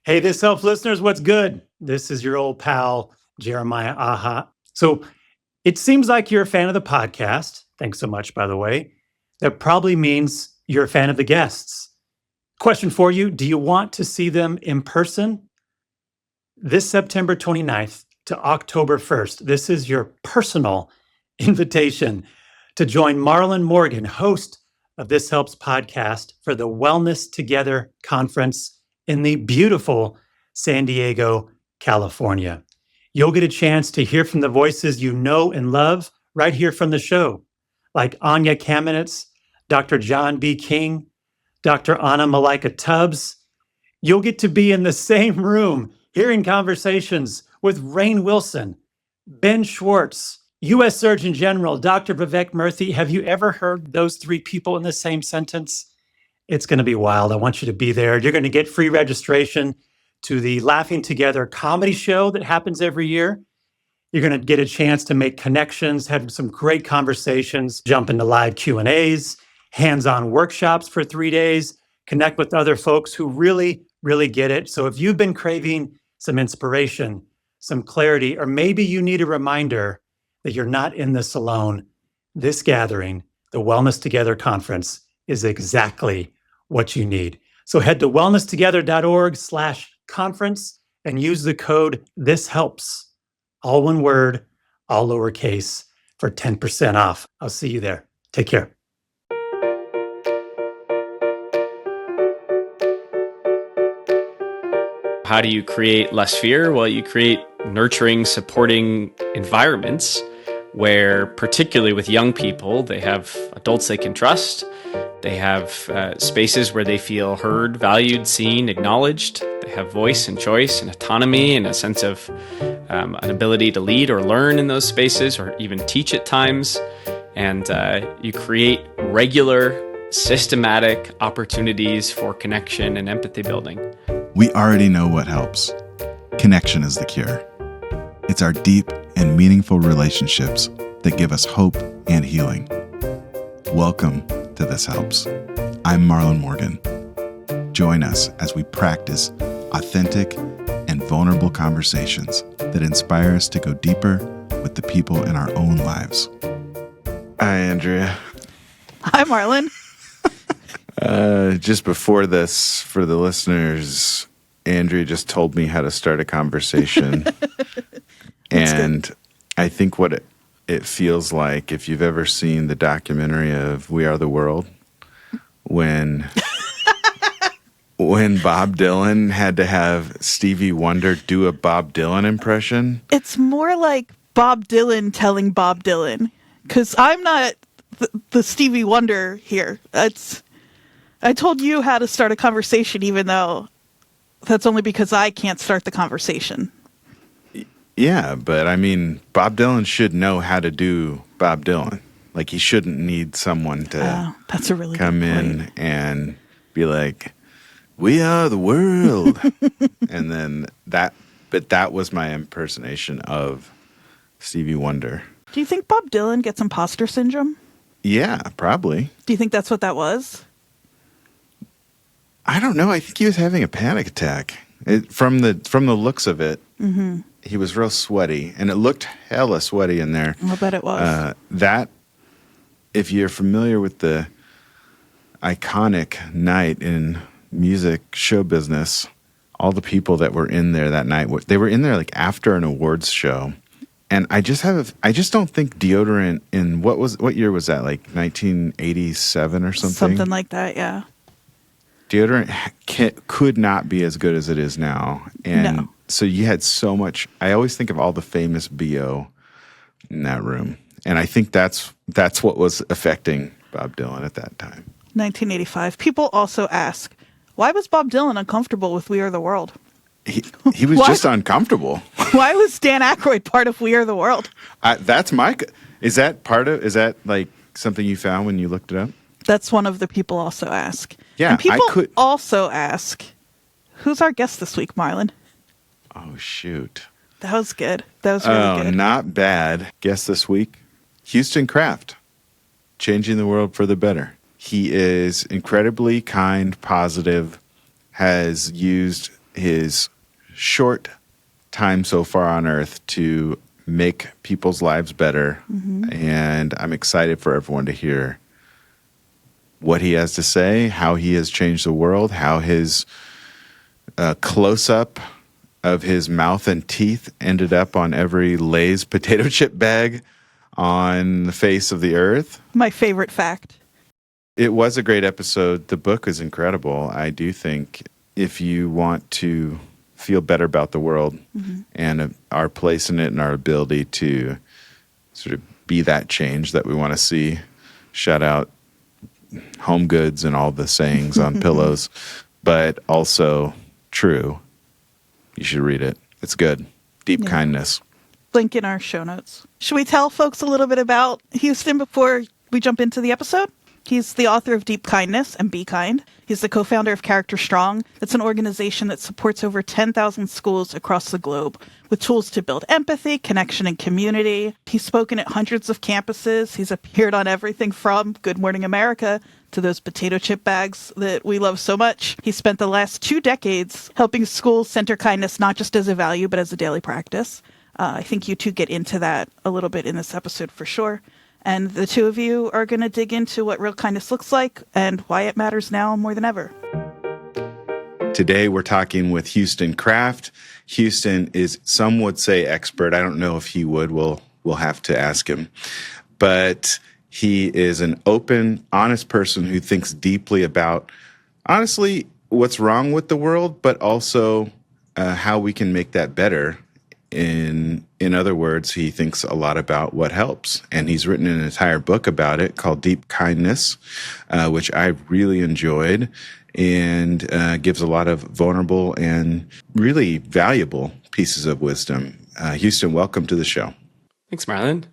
Hey, This Helps listeners, what's good? This is your old pal, Jeremiah Aha. So it seems like you're a fan of the podcast. Thanks so much, by the way. That probably means you're a fan of the guests. Question for you, do you want to see them in person? This September 29th to October 1st, this is your personal invitation to join Marlon Morgan, host of This Helps podcast, for the Wellness Together conference in the beautiful San Diego, California. You'll get a chance to hear from the voices you know and love right here from the show, like Anya Kamenetz, Dr. John B. King, Dr. Anna Malika Tubbs. You'll get to be in the same room hearing conversations with Rainn Wilson, Ben Schwartz, U.S. Surgeon General, Dr. Vivek Murthy. Have you ever heard those three people in the same sentence? It's going to be wild. I want you to be there. You're going to get free registration to the Laughing Together comedy show that happens every year. You're going to get a chance to make connections, have some great conversations, jump into live Q&As, hands-on workshops for 3 days, connect with other folks who really, really get it. So if you've been craving some inspiration, some clarity, or maybe you need a reminder that you're not in this alone, this gathering, the Wellness Together Conference, is exactly what you need. So head to wellnesstogether.org/conference and use the code THISHELPS, all one word, all lowercase, for 10% off. I'll see you there. Take care. How do you create less fear? Well, you create nurturing, supporting environments where, particularly with young people, they have adults they can trust. They have spaces where they feel heard, valued, seen, acknowledged. They have voice and choice and autonomy and a sense of an ability to lead or learn in those spaces or even teach at times. And you create regular, systematic opportunities for connection and empathy building. We already know what helps. Connection is the cure. It's our deep and meaningful relationships that give us hope and healing. Welcome to This Helps. I'm Marlon Morgan. Join us as we practice authentic and vulnerable conversations that inspire us to go deeper with the people in our own lives. Hi, Andrea. Hi, Marlon. Just before this, for the listeners, Andrea just told me how to start a conversation. And I think what it feels like, if you've ever seen the documentary of We Are the World, when Bob Dylan had to have Stevie Wonder do a Bob Dylan impression. It's more like Bob Dylan telling Bob Dylan, because I'm not the Stevie Wonder here. I told you how to start a conversation, even though that's only because I can't start the conversation. Yeah, but I mean, Bob Dylan should know how to do Bob Dylan. Like, he shouldn't need someone to that's a really come good in point. and be like, "We are the world." And then that was my impersonation of Stevie Wonder. Do you think Bob Dylan gets imposter syndrome? Yeah, probably. Do you think that's what that was? I don't know. I think he was having a panic attack. From the looks of it, he was real sweaty, and it looked hella sweaty in there. I bet it was. If you're familiar with the iconic night in music show business, all the people that were in there that night, they were in there like after an awards show. And I just don't think deodorant in what year was that? Like 1987 or something? Something like that, yeah. Deodorant could not be as good as it is now. And No. so you had so much. I always think of all the famous BO in that room. And I think that's what was affecting Bob Dylan at that time. 1985. People also ask, why was Bob Dylan uncomfortable with We Are the World? He was just uncomfortable. Why was Dan Aykroyd part of We Are the World? Is that like something you found when you looked it up? That's one of the people also ask. Yeah, and people also ask, who's our guest this week, Marlon? Oh, shoot. That was good. That was really good. Not bad. Guest this week, Houston Kraft, changing the world for the better. He is incredibly kind, positive, has used his short time so far on earth to make people's lives better. And I'm excited for everyone to hear what he has to say, how he has changed the world, how his close-up of his mouth and teeth ended up on every Lay's potato chip bag on the face of the earth. My favorite fact. It was a great episode. The book is incredible. I do think if you want to feel better about the world and our place in it and our ability to sort of be that change that we want to see, shout out Home Goods and all the sayings on pillows, but also true. You should read it. It's good. Deep Kindness. Link in our show notes. Should we tell folks a little bit about Houston before we jump into the episode? He's the author of Deep Kindness and Be Kind. He's the co-founder of CharacterStrong. It's an organization that supports over 10,000 schools across the globe with tools to build empathy, connection, and community. He's spoken at hundreds of campuses. He's appeared on everything from Good Morning America to those potato chip bags that we love so much. He spent the last 2 decades helping schools center kindness not just as a value, but as a daily practice. I think you two get into that a little bit in this episode for sure. And the two of you are going to dig into what real kindness looks like and why it matters now more than ever. Today we're talking with Houston Kraft. Houston is, some would say, expert. I don't know if he would. We'll have to ask him. But he is an open, honest person who thinks deeply about, honestly, what's wrong with the world, but also how we can make that better. In other words, he thinks a lot about what helps, and he's written an entire book about it called Deep Kindness, which I really enjoyed, and gives a lot of vulnerable and really valuable pieces of wisdom. Houston, welcome to the show. Thanks, Marlon.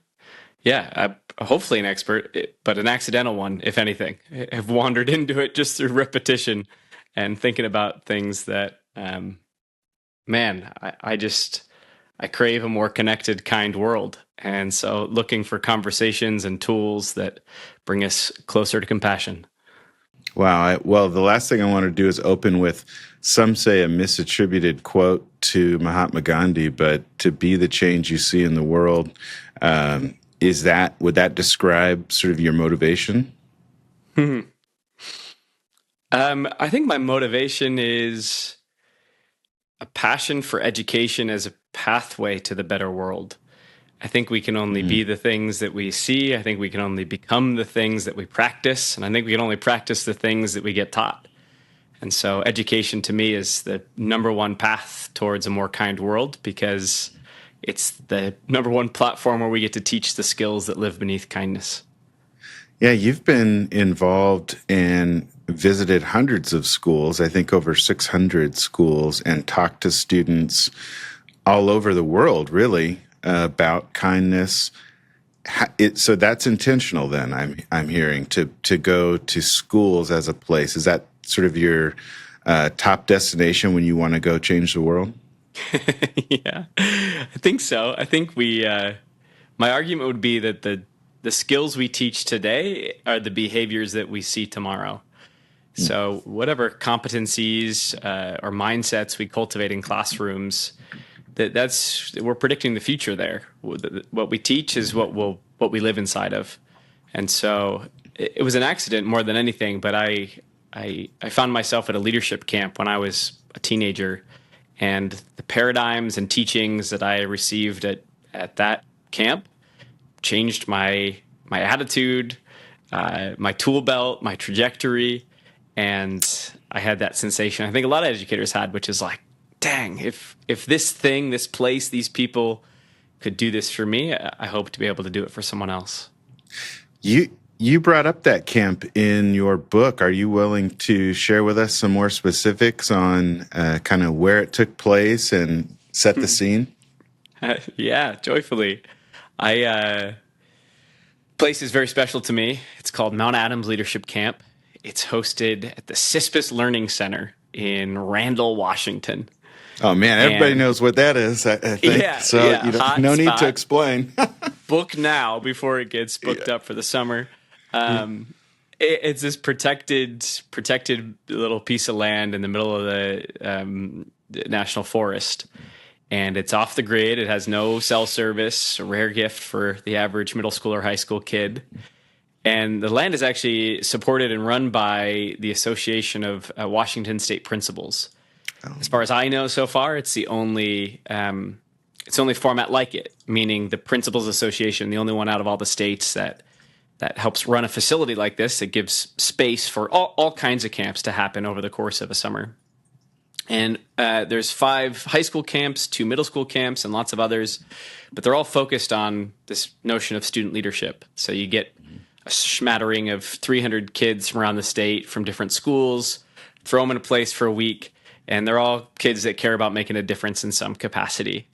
Yeah, I'm hopefully an expert, but an accidental one, if anything. I've wandered into it just through repetition and thinking about things that, I crave a more connected, kind world. And so looking for conversations and tools that bring us closer to compassion. Wow. Well, the last thing I want to do is open with, some say, a misattributed quote to Mahatma Gandhi, but to be the change you see in the world. Would that describe sort of your motivation? I think my motivation is a passion for education as a pathway to the better world. I think we can only be the things that we see. I think we can only become the things that we practice. And I think we can only practice the things that we get taught. And so education to me is the number one path towards a more kind world, because it's the number one platform where we get to teach the skills that live beneath kindness. Yeah, you've been involved and visited hundreds of schools, I think over 600 schools, and talked to students all over the world, really, about kindness. So that's intentional then, I'm hearing, to go to schools as a place. Is that sort of your top destination when you want to go change the world? Yeah, I think so. I think my argument would be that the skills we teach today are the behaviors that we see tomorrow. So whatever competencies or mindsets we cultivate in classrooms, we're predicting the future there. What we teach is what we live inside of. And so it was an accident more than anything, but I found myself at a leadership camp when I was a teenager, and the paradigms and teachings that I received at that camp changed my attitude, my tool belt, my trajectory. And I had that sensation I think a lot of educators had, which is like, dang, if this thing, this place, these people could do this for me, I hope to be able to do it for someone else. You brought up that camp in your book. Are you willing to share with us some more specifics on kind of where it took place and set the scene? Yeah, joyfully. Place is very special to me. It's called Mount Adams Leadership Camp. It's hosted at the CISPAS Learning Center in Randall, Washington. Oh, man, everybody knows what that is, I think. Yeah, so yeah, no need to explain. Book now before it gets booked up for the summer. It's this protected little piece of land in the middle of National Forest. And it's off the grid. It has no cell service, a rare gift for the average middle school or high school kid. And the land is actually supported and run by the Association of Washington State Principals. Oh. As far as I know so far, it's the only format like it, meaning the Principals Association, the only one out of all the states that helps run a facility like this that gives space for all kinds of camps to happen over the course of a summer. And there's 5 high school camps, 2 middle school camps, and lots of others, but they're all focused on this notion of student leadership. So you get a smattering of 300 kids from around the state from different schools, throw them in a place for a week, and they're all kids that care about making a difference in some capacity.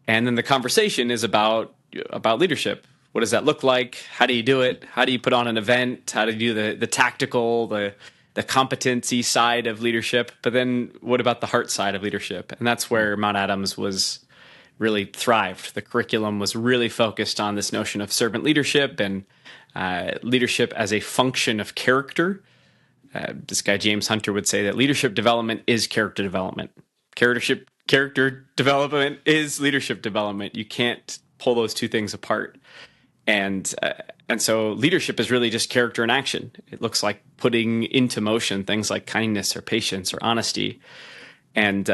And then the conversation is about leadership. What does that look like? How do you do it? How do you put on an event? How do you do the tactical, the competency side of leadership? But then what about the heart side of leadership? And that's where Mount Adams was really thrived. The curriculum was really focused on this notion of servant leadership and leadership as a function of character. This guy, James Hunter, would say that leadership development is character development. Character development is leadership development. You can't pull those two things apart. And so leadership is really just character in action. It looks like putting into motion things like kindness or patience or honesty. And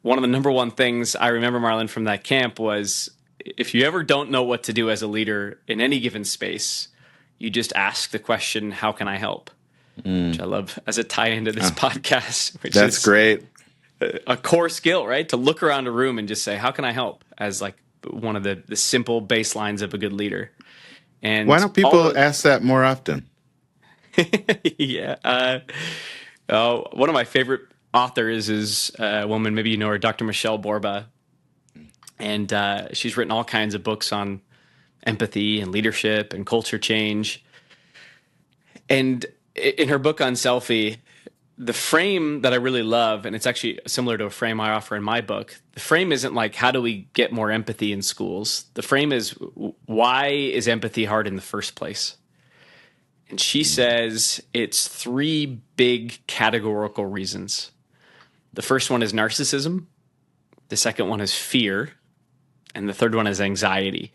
one of the number one things I remember, Marlon, from that camp was, if you ever don't know what to do as a leader in any given space, you just ask the question, how can I help? Which I love as a tie into this podcast. Which that's is great. A core skill, right? To look around a room and just say, how can I help? As like one of the simple baselines of a good leader. And why don't people ask that more often? Yeah. One of my favorite authors is a woman, maybe you know her, Dr. Michelle Borba. And she's written all kinds of books on empathy and leadership and culture change. And in her book on Selfie, the frame that I really love, and it's actually similar to a frame I offer in my book, the frame isn't like, how do we get more empathy in schools? The frame is, why is empathy hard in the first place? And she says it's 3 big categorical reasons. The first one is narcissism. The second one is fear. And the third one is anxiety.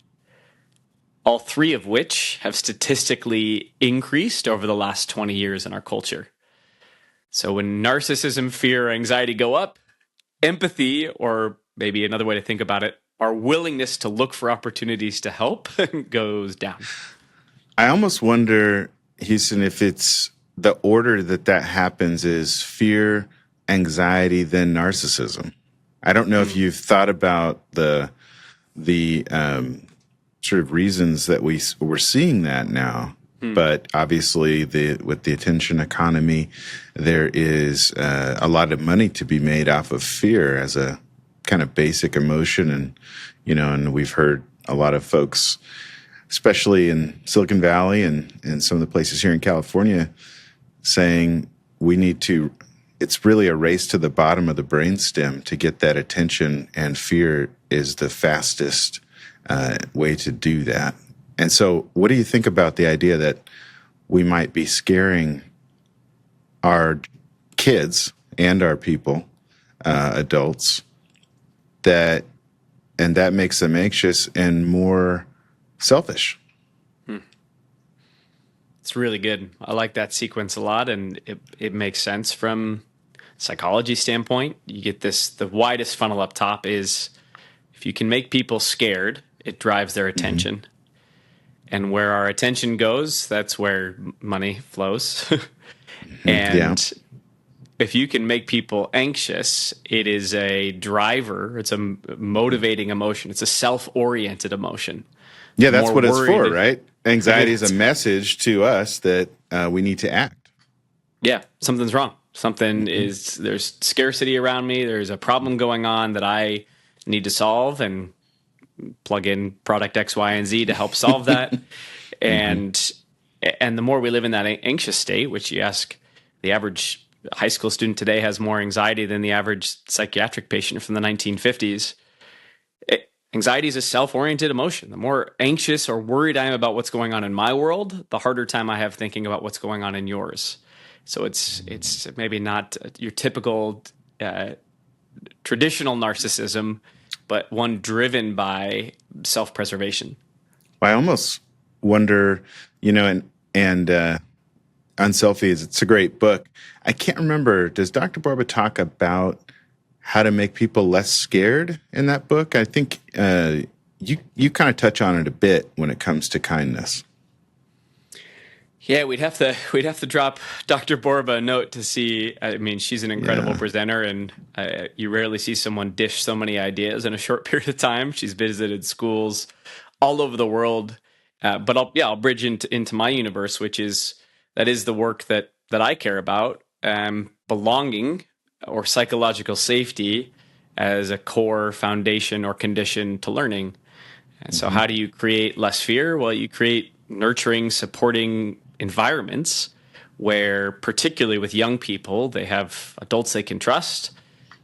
All 3 of which have statistically increased over the last 20 years in our culture. So when narcissism, fear, anxiety go up, empathy, or maybe another way to think about it, our willingness to look for opportunities to help goes down. I almost wonder, Houston, if it's the order that happens is fear, anxiety, then narcissism. I don't know if you've thought about the sort of reasons that we're seeing that now. But obviously, with the attention economy, there is a lot of money to be made off of fear as a kind of basic emotion, and we've heard a lot of folks, especially in Silicon Valley and some of the places here in California, saying we need to. It's really a race to the bottom of the brainstem to get that attention, and fear is the fastest way to do that. And so what do you think about the idea that we might be scaring our kids and our people, adults, and that makes them anxious and more selfish? It's really good. I like that sequence a lot, and it makes sense from a psychology standpoint. You get the widest funnel up top is, if you can make people scared, it drives their attention. Mm-hmm. And where our attention goes, that's where money flows. And if you can make people anxious, it is a driver. It's a motivating emotion. It's a self-oriented emotion. Yeah, that's what it's for, right? Anxiety is a message to us that we need to act. Yeah, something's wrong. There's scarcity around me. There's a problem going on that I need to solve, and plug in product X, Y, and Z to help solve that. And the more we live in that anxious state, which you ask, the average high school student today has more anxiety than the average psychiatric patient from the 1950s. Anxiety is a self-oriented emotion. The more anxious or worried I am about what's going on in my world, the harder time I have thinking about what's going on in yours. So it's maybe not your typical traditional narcissism, but one driven by self-preservation. I almost wonder, and on Selfies, it's a great book. I can't remember, does Dr. Borba talk about how to make people less scared in that book? I think you kind of touch on it a bit when it comes to kindness. Yeah, we'd have to drop Dr. Borba a note to see. I mean, she's an incredible presenter, and you rarely see someone dish so many ideas in a short period of time. She's visited schools all over the world, but I'll bridge into my universe, which is the work that I care about, belonging or psychological safety as a core foundation or condition to learning. And so, how do you create less fear? Well, you create nurturing, supporting environments where, particularly with young people, they have adults they can trust.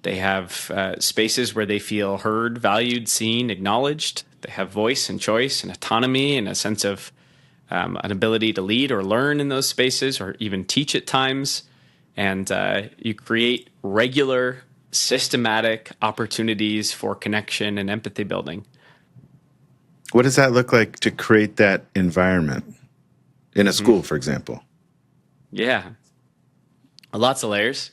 They have spaces where they feel heard, valued, seen, acknowledged. They have voice and choice and autonomy and a sense of an ability to lead or learn in those spaces or even teach at times. And you create regular, systematic opportunities for connection and empathy building. What does that look like to create that environment in a school, for example? Yeah, lots of layers.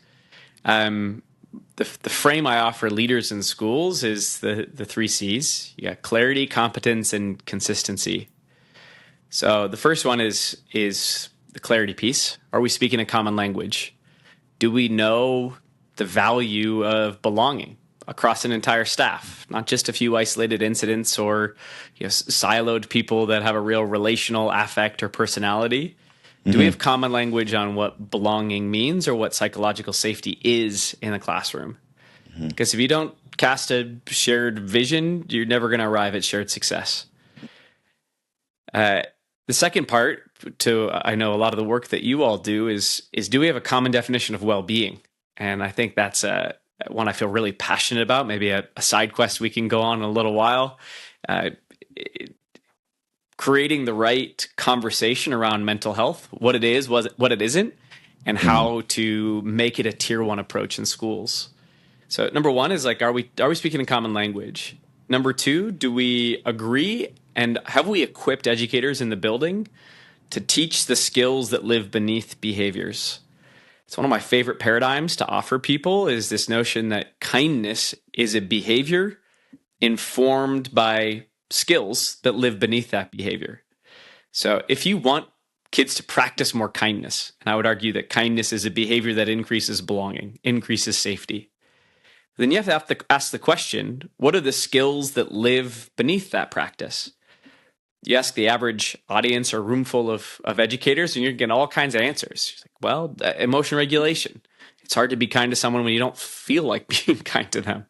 The frame I offer leaders in schools is the 3 C's. You got clarity, competence, and consistency. So the first one is the clarity piece. Are we speaking a common language? Do we know the value of belonging across an entire staff, not just a few isolated incidents or siloed people that have a real relational affect or personality? Do we have common language on what belonging means or what psychological safety is in the classroom? Because if you don't cast a shared vision, you're never going to arrive at shared success. The second part, I know a lot of the work that you all do is do we have a common definition of well-being? And I think that's one I feel really passionate about, maybe a side quest we can go on in a little while. Creating the right conversation around mental health, what it is, what it isn't, and how to make it a tier 1 approach in schools. So number 1 is are we speaking a common language? Number 2, do we agree and have we equipped educators in the building to teach the skills that live beneath behaviors? It's one of my favorite paradigms to offer people is this notion that kindness is a behavior informed by skills that live beneath that behavior. So if you want kids to practice more kindness, and I would argue that kindness is a behavior that increases belonging, increases safety, then you have to ask the question, what are the skills that live beneath that practice? You ask the average audience or room full of educators, and you're getting all kinds of answers. It's like, well, emotion regulation. It's hard to be kind to someone when you don't feel like being kind to them.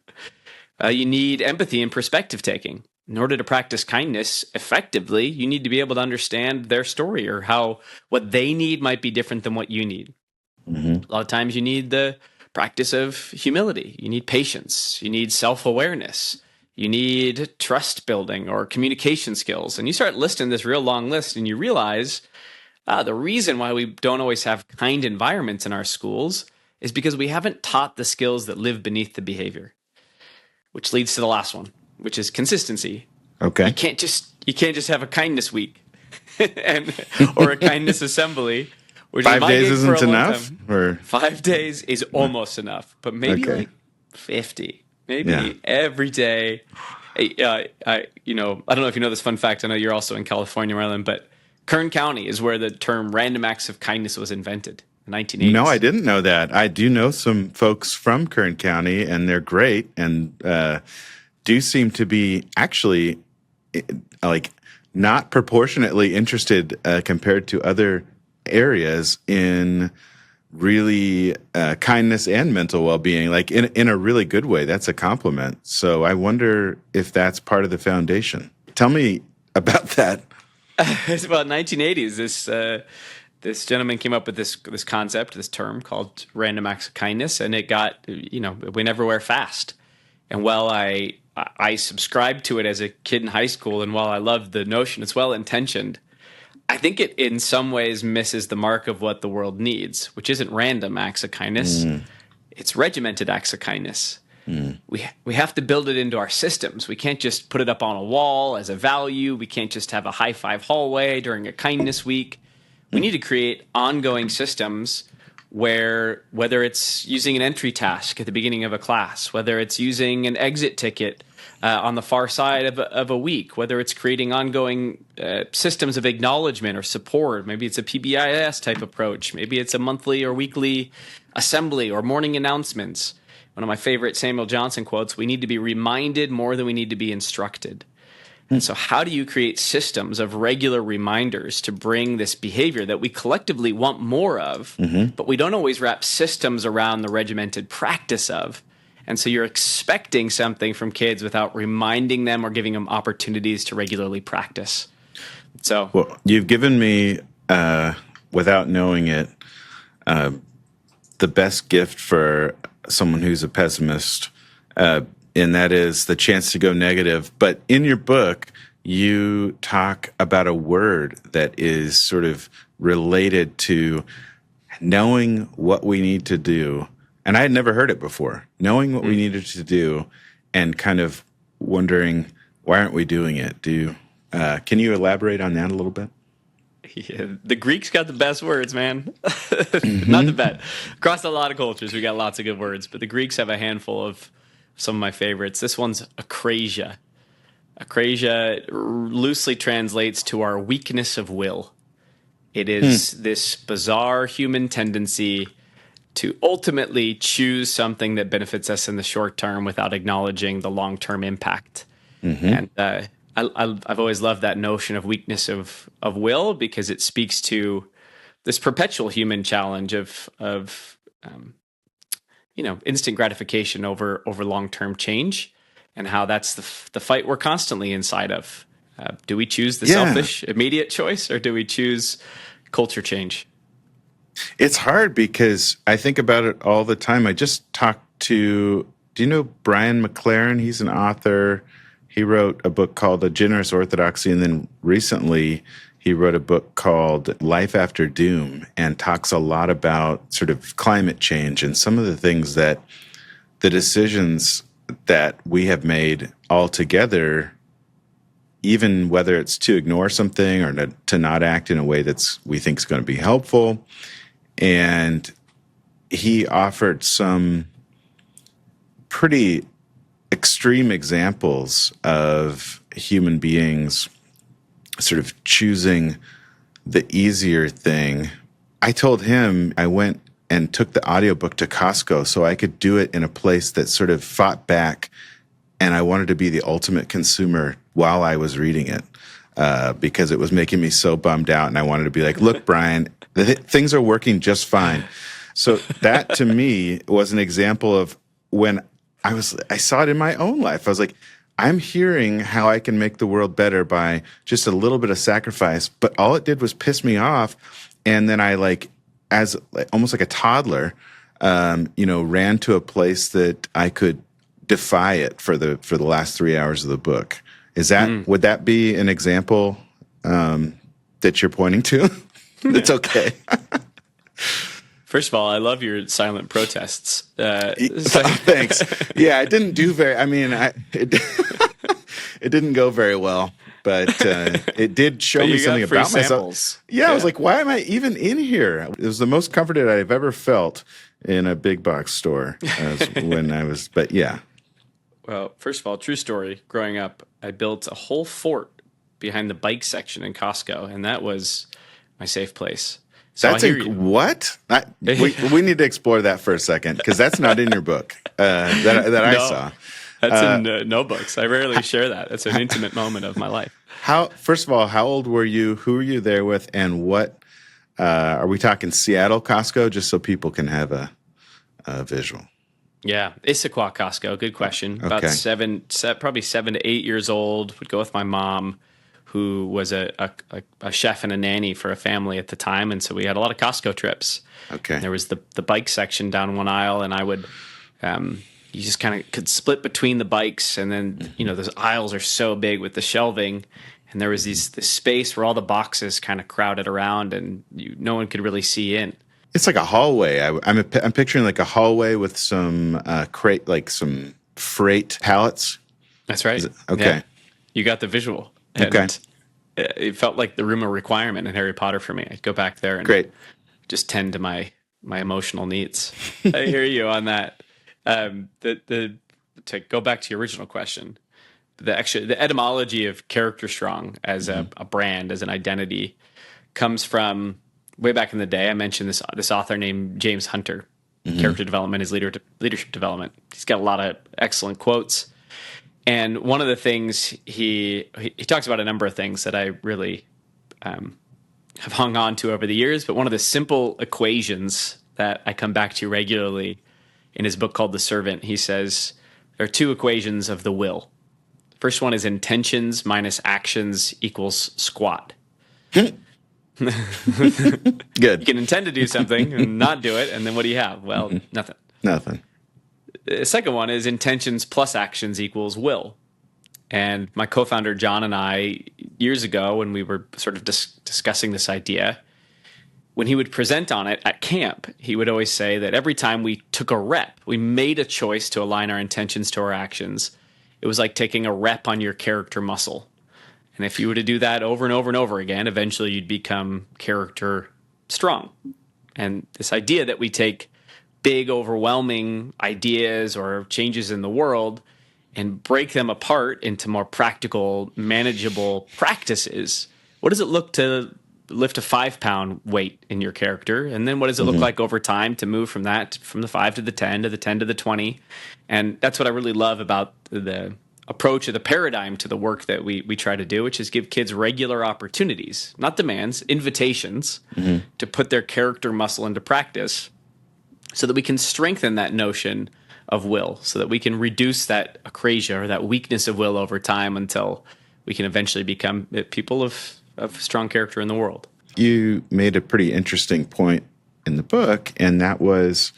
You need empathy and perspective taking. In order to practice kindness effectively, you need to be able to understand their story or how what they need might be different than what you need. A lot of times you need the practice of humility. You need patience. You need self-awareness. You need trust building or communication skills. And you start listing this real long list and you realize the reason why we don't always have kind environments in our schools is because we haven't taught the skills that live beneath the behavior, which leads to the last one, which is consistency. Okay. You can't just have a kindness week or a kindness assembly. 5 days isn't enough? Or 5 days is almost enough, but maybe like 50. Maybe every day. I don't know if you know this fun fact. I know you're also in California, Marlon, but Kern County is where the term random acts of kindness was invented in the 1980s. No, I didn't know that. I do know some folks from Kern County, and they're great and do seem to be actually not proportionately interested compared to other areas in really kindness and mental well-being, in a really good way. That's a compliment. So I wonder if that's part of the foundation. Tell me about that. It's about 1980s. This gentleman came up with this concept, this term called random acts of kindness, and it got went everywhere fast. And while I subscribed to it as a kid in high school, and while I loved the notion, it's well-intentioned, I think it in some ways misses the mark of what the world needs, which isn't random acts of kindness. It's regimented acts of kindness. we have to build it into our systems. We can't just put it up on a wall as a value. We can't just have a high five hallway during a kindness week. We need to create ongoing systems where, whether it's using an entry task at the beginning of a class, whether it's using an exit ticket on the far side of a week, whether it's creating ongoing systems of acknowledgement or support. Maybe it's a PBIS type approach. Maybe it's a monthly or weekly assembly or morning announcements. One of my favorite Samuel Johnson quotes, we need to be reminded more than we need to be instructed. And so how do you create systems of regular reminders to bring this behavior that we collectively want more of, but we don't always wrap systems around the regimented practice of? And so you're expecting something from kids without reminding them or giving them opportunities to regularly practice. So, well, you've given me, without knowing it, the best gift for someone who's a pessimist, and that is the chance to go negative. But in your book, you talk about a word that is sort of related to knowing what we need to do. And I had never heard it before. Knowing what we needed to do and kind of wondering, why aren't we doing it? Can you elaborate on that a little bit? Yeah, the Greeks got the best words, man. Not the best. Across a lot of cultures, we got lots of good words, but the Greeks have a handful of some of my favorites. This one's akrasia. Akrasia loosely translates to our weakness of will. It is this bizarre human tendency to ultimately choose something that benefits us in the short term without acknowledging the long-term impact. And I've always loved that notion of weakness of will, because it speaks to this perpetual human challenge of instant gratification over long-term change, and how that's the fight we're constantly inside of. Do we choose the selfish, immediate choice, or do we choose culture change? It's hard because I think about it all the time. I just talked to, do you know Brian McLaren? He's an author. He wrote a book called A Generous Orthodoxy, and then recently he wrote a book called Life After Doom, and talks a lot about sort of climate change and some of the things that the decisions that we have made all together, even whether it's to ignore something or to not act in a way we think is going to be helpful. And he offered some pretty extreme examples of human beings sort of choosing the easier thing. I told him I went and took the audiobook to Costco so I could do it in a place that sort of fought back, and I wanted to be the ultimate consumer while I was reading it, because it was making me so bummed out, and I wanted to be like, look, Brian, things are working just fine. So that to me was an example of when I saw it in my own life. I was like, I'm hearing how I can make the world better by just a little bit of sacrifice, but all it did was piss me off. And then I almost like a toddler, ran to a place that I could defy it for the last 3 hours of the book. Would that be an example that you're pointing to? It's okay. First of all, I love your silent protests. Thanks. Yeah, I didn't do it didn't go very well, but it did show me something about myself. Yeah, I was like, why am I even in here? It was the most comforted I've ever felt in a big box store but yeah. Well, first of all, true story. Growing up, I built a whole fort behind the bike section in Costco, and that was my safe place. So what? We need to explore that for a second, because that's not in your book that I saw. That's in no books. I rarely share that. It's an intimate moment of my life. First of all, how old were you? Who were you there with? And what are we talking? Seattle Costco, just so people can have a visual. Yeah, Issaquah Costco. Good question. About probably 7 to 8 years old. Would go with my mom, who was a chef and a nanny for a family at the time, and so we had a lot of Costco trips. Okay. There was the bike section down one aisle, and I would, you just kind of could split between the bikes, and then those aisles are so big with the shelving, and there was this space where all the boxes kind of crowded around, and no one could really see in. It's like a hallway. I'm picturing like a hallway with some crate, like some freight pallets. That's right. Okay. Yeah. You got the visual. And Okay. it felt like the room of requirement in Harry Potter for me. I'd go back there and Great. just tend to my emotional needs. I hear you on that. To go back to your original question, the etymology of CharacterStrong as a brand, as an identity, comes from way back in the day. I mentioned this author named James Hunter. Character development is leadership development. He's got a lot of excellent quotes. And one of the things he talks about a number of things that I really have hung on to over the years, but one of the simple equations that I come back to regularly in his book called The Servant, he says there are two equations of the will. The first one is intentions minus actions equals squat. Good. You can intend to do something and not do it, and then what do you have? Well, nothing. Nothing. The second one is intentions plus actions equals will. And my co-founder John and I, years ago, when we were sort of discussing this idea, when he would present on it at camp, he would always say that every time we took a rep, we made a choice to align our intentions to our actions. It was like taking a rep on your character muscle. And if you were to do that over and over and over again, eventually you'd become character strong. And this idea that we take big, overwhelming ideas or changes in the world and break them apart into more practical, manageable practices. What does it look to lift a 5-pound weight in your character? And then what does it look like over time to move from the 5 to the 10 to the 10 to the 20? And that's what I really love about the approach or the paradigm to the work that we try to do, which is give kids regular opportunities, not demands, invitations to put their character muscle into practice so that we can strengthen that notion of will, so that we can reduce that acrasia or that weakness of will over time until we can eventually become people of strong character in the world. You made a pretty interesting point in the book, and that was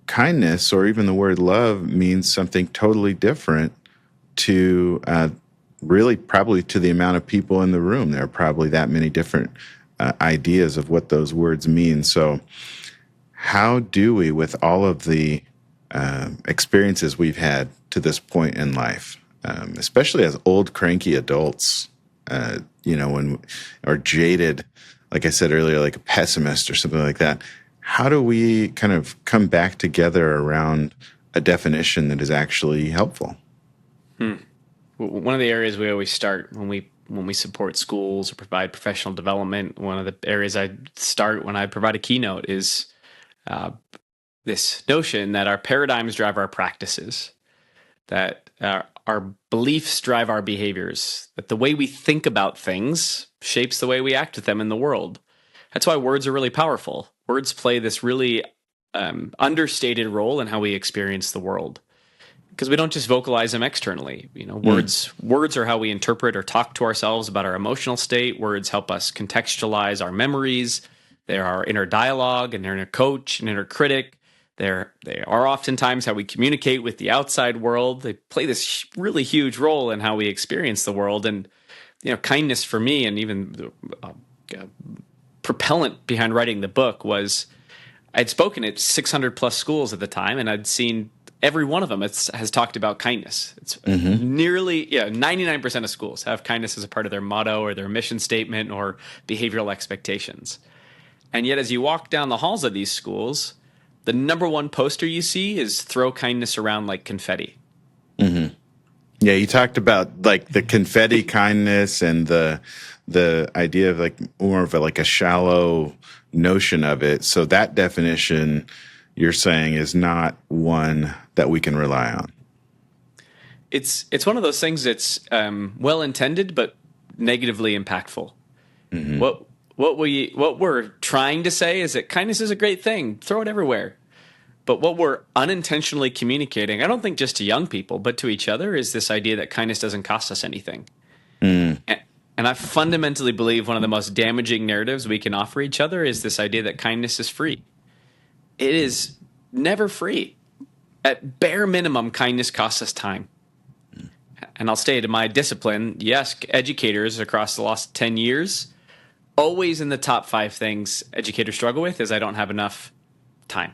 kindness, or even the word love, means something totally different to really probably to the amount of people in the room. There are probably that many different ideas of what those words mean. So how do we, with all of the experiences we've had to this point in life, especially as old, cranky adults, or jaded, like I said earlier, like a pessimist or something like that, how do we kind of come back together around a definition that is actually helpful? One of the areas we always start when we support schools or provide professional development, one of the areas I start when I provide a keynote is this notion that our paradigms drive our practices, that our beliefs drive our behaviors, that the way we think about things shapes the way we act with them in the world. That's why words are really powerful. Words play this really understated role in how we experience the world, because we don't just vocalize them externally. Words are how we interpret or talk to ourselves about our emotional state. Words help us contextualize our memories. They're our inner dialogue, an inner coach, an inner critic. They are oftentimes how we communicate with the outside world. They play this really huge role in how we experience the world. And kindness for me, and even the propellant behind writing the book, was I'd spoken at 600 plus schools at the time, and I'd seen every one of them has talked about kindness. It's nearly 99% of schools have kindness as a part of their motto or their mission statement or behavioral expectations. And yet, as you walk down the halls of these schools, the number one poster you see is throw kindness around like confetti. Yeah, you talked about like the confetti kindness and the idea of like more of a shallow notion of it. So that definition you're saying is not one that we can rely on. It's one of those things that's well intended but negatively impactful. What we're trying to say is that kindness is a great thing. Throw it everywhere. But what we're unintentionally communicating, I don't think just to young people, but to each other, is this idea that kindness doesn't cost us anything. And I fundamentally believe one of the most damaging narratives we can offer each other is this idea that kindness is free. It is never free. At bare minimum, kindness costs us time. And I'll state in my discipline, yes, educators across the last 10 years always in the top 5 things educators struggle with is I don't have enough time.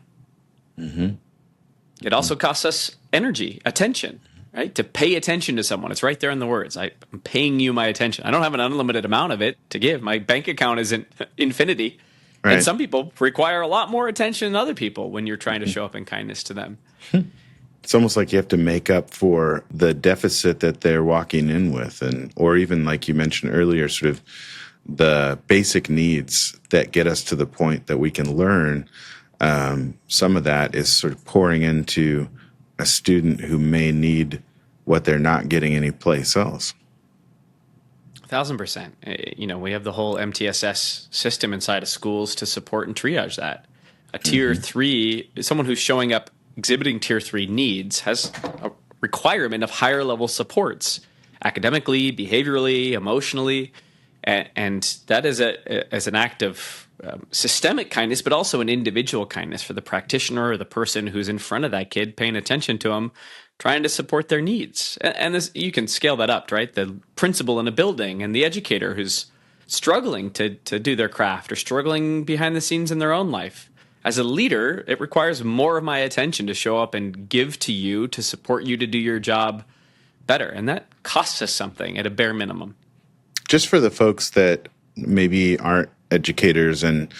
It also costs us energy, attention, right? To pay attention to someone. It's right there in the words. I'm paying you my attention. I don't have an unlimited amount of it to give. My bank account isn't infinity. Right. And some people require a lot more attention than other people when you're trying to show up in kindness to them. It's almost like you have to make up for the deficit that they're walking in with, or even like you mentioned earlier, sort of the basic needs that get us to the point that we can learn. Some of that is sort of pouring into a student who may need what they're not getting anyplace else. 1,000%. We have the whole MTSS system inside of schools to support and triage that. A tier 3, someone who's showing up exhibiting tier 3 needs has a requirement of higher level supports, academically, behaviorally, emotionally. And that is as an act of systemic kindness, but also an individual kindness for the practitioner or the person who's in front of that kid, paying attention to them, trying to support their needs. And this, you can scale that up, right? The principal in a building and the educator who's struggling to do their craft or struggling behind the scenes in their own life. As a leader, it requires more of my attention to show up and give to you to support you to do your job better. And that costs us something at a bare minimum. Just for the folks that maybe aren't educators and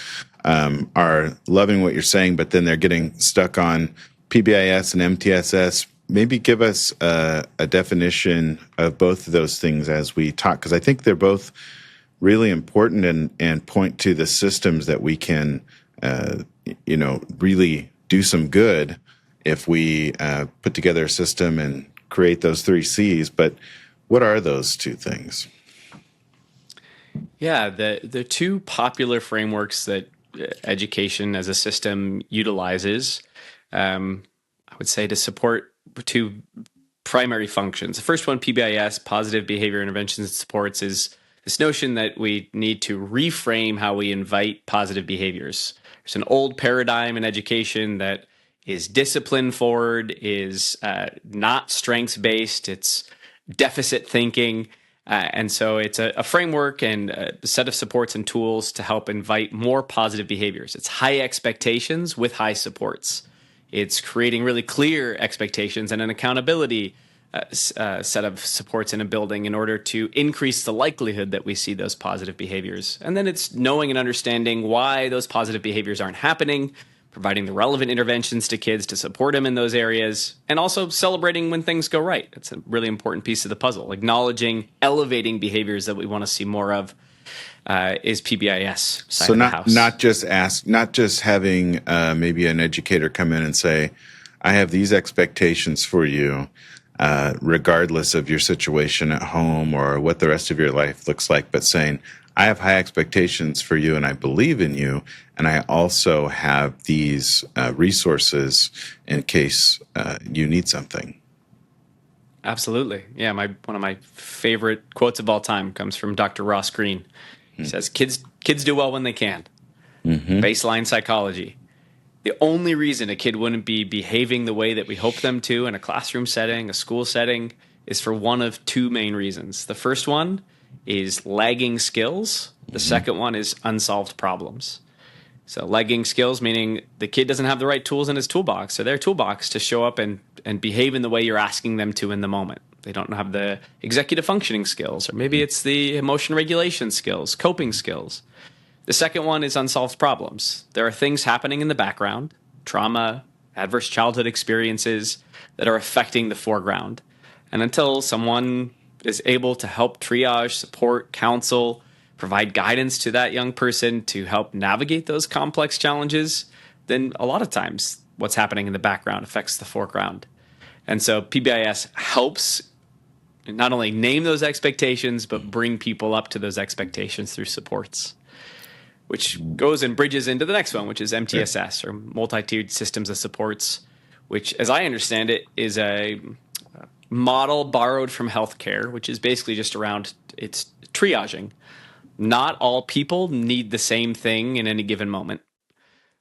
are loving what you're saying, but then they're getting stuck on PBIS and MTSS, maybe give us a definition of both of those things as we talk, because I think they're both really important and point to the systems that we can, really do some good if we put together a system and create those 3 C's. But what are those 2 things? Yeah, the 2 popular frameworks that education as a system utilizes, I would say, to support 2 primary functions. The first one, PBIS, positive behavior interventions and supports, is this notion that we need to reframe how we invite positive behaviors. There's an old paradigm in education that is discipline forward, is not strengths based, it's deficit thinking. And so it's a framework and a set of supports and tools to help invite more positive behaviors. It's high expectations with high supports. It's creating really clear expectations and an accountability set of supports in a building in order to increase the likelihood that we see those positive behaviors. And then it's knowing and understanding why those positive behaviors aren't happening, providing the relevant interventions to kids to support them in those areas, and also celebrating when things go right. It's a really important piece of the puzzle. Acknowledging, elevating behaviors that we want to see more of is PBIS side of the house. Not just having maybe an educator come in and say, I have these expectations for you, regardless of your situation at home or what the rest of your life looks like, but saying, I have high expectations for you and I believe in you. And I also have these resources in case you need something. Absolutely. Yeah, one of my favorite quotes of all time comes from Dr. Ross Greene. He says, kids do well when they can. Baseline psychology. The only reason a kid wouldn't be behaving the way that we hope them to in a classroom setting, a school setting, is for one of 2 main reasons. The first one is lagging skills. The second one is unsolved problems. So lagging skills, meaning the kid doesn't have the right tools in his toolbox or their toolbox to show up and behave in the way you're asking them to in the moment. They don't have the executive functioning skills, or maybe it's the emotion regulation skills, coping skills. The second one is unsolved problems. There are things happening in the background, trauma, adverse childhood experiences that are affecting the foreground. And until someone is able to help triage, support, counsel, provide guidance to that young person to help navigate those complex challenges, then a lot of times what's happening in the background affects the foreground. And so PBIS helps not only name those expectations, but bring people up to those expectations through supports, which goes and bridges into the next one, which is MTSS, or multi-tiered systems of supports, which, as I understand it, is a model borrowed from healthcare, which is basically just around its triaging. Not all people need the same thing in any given moment.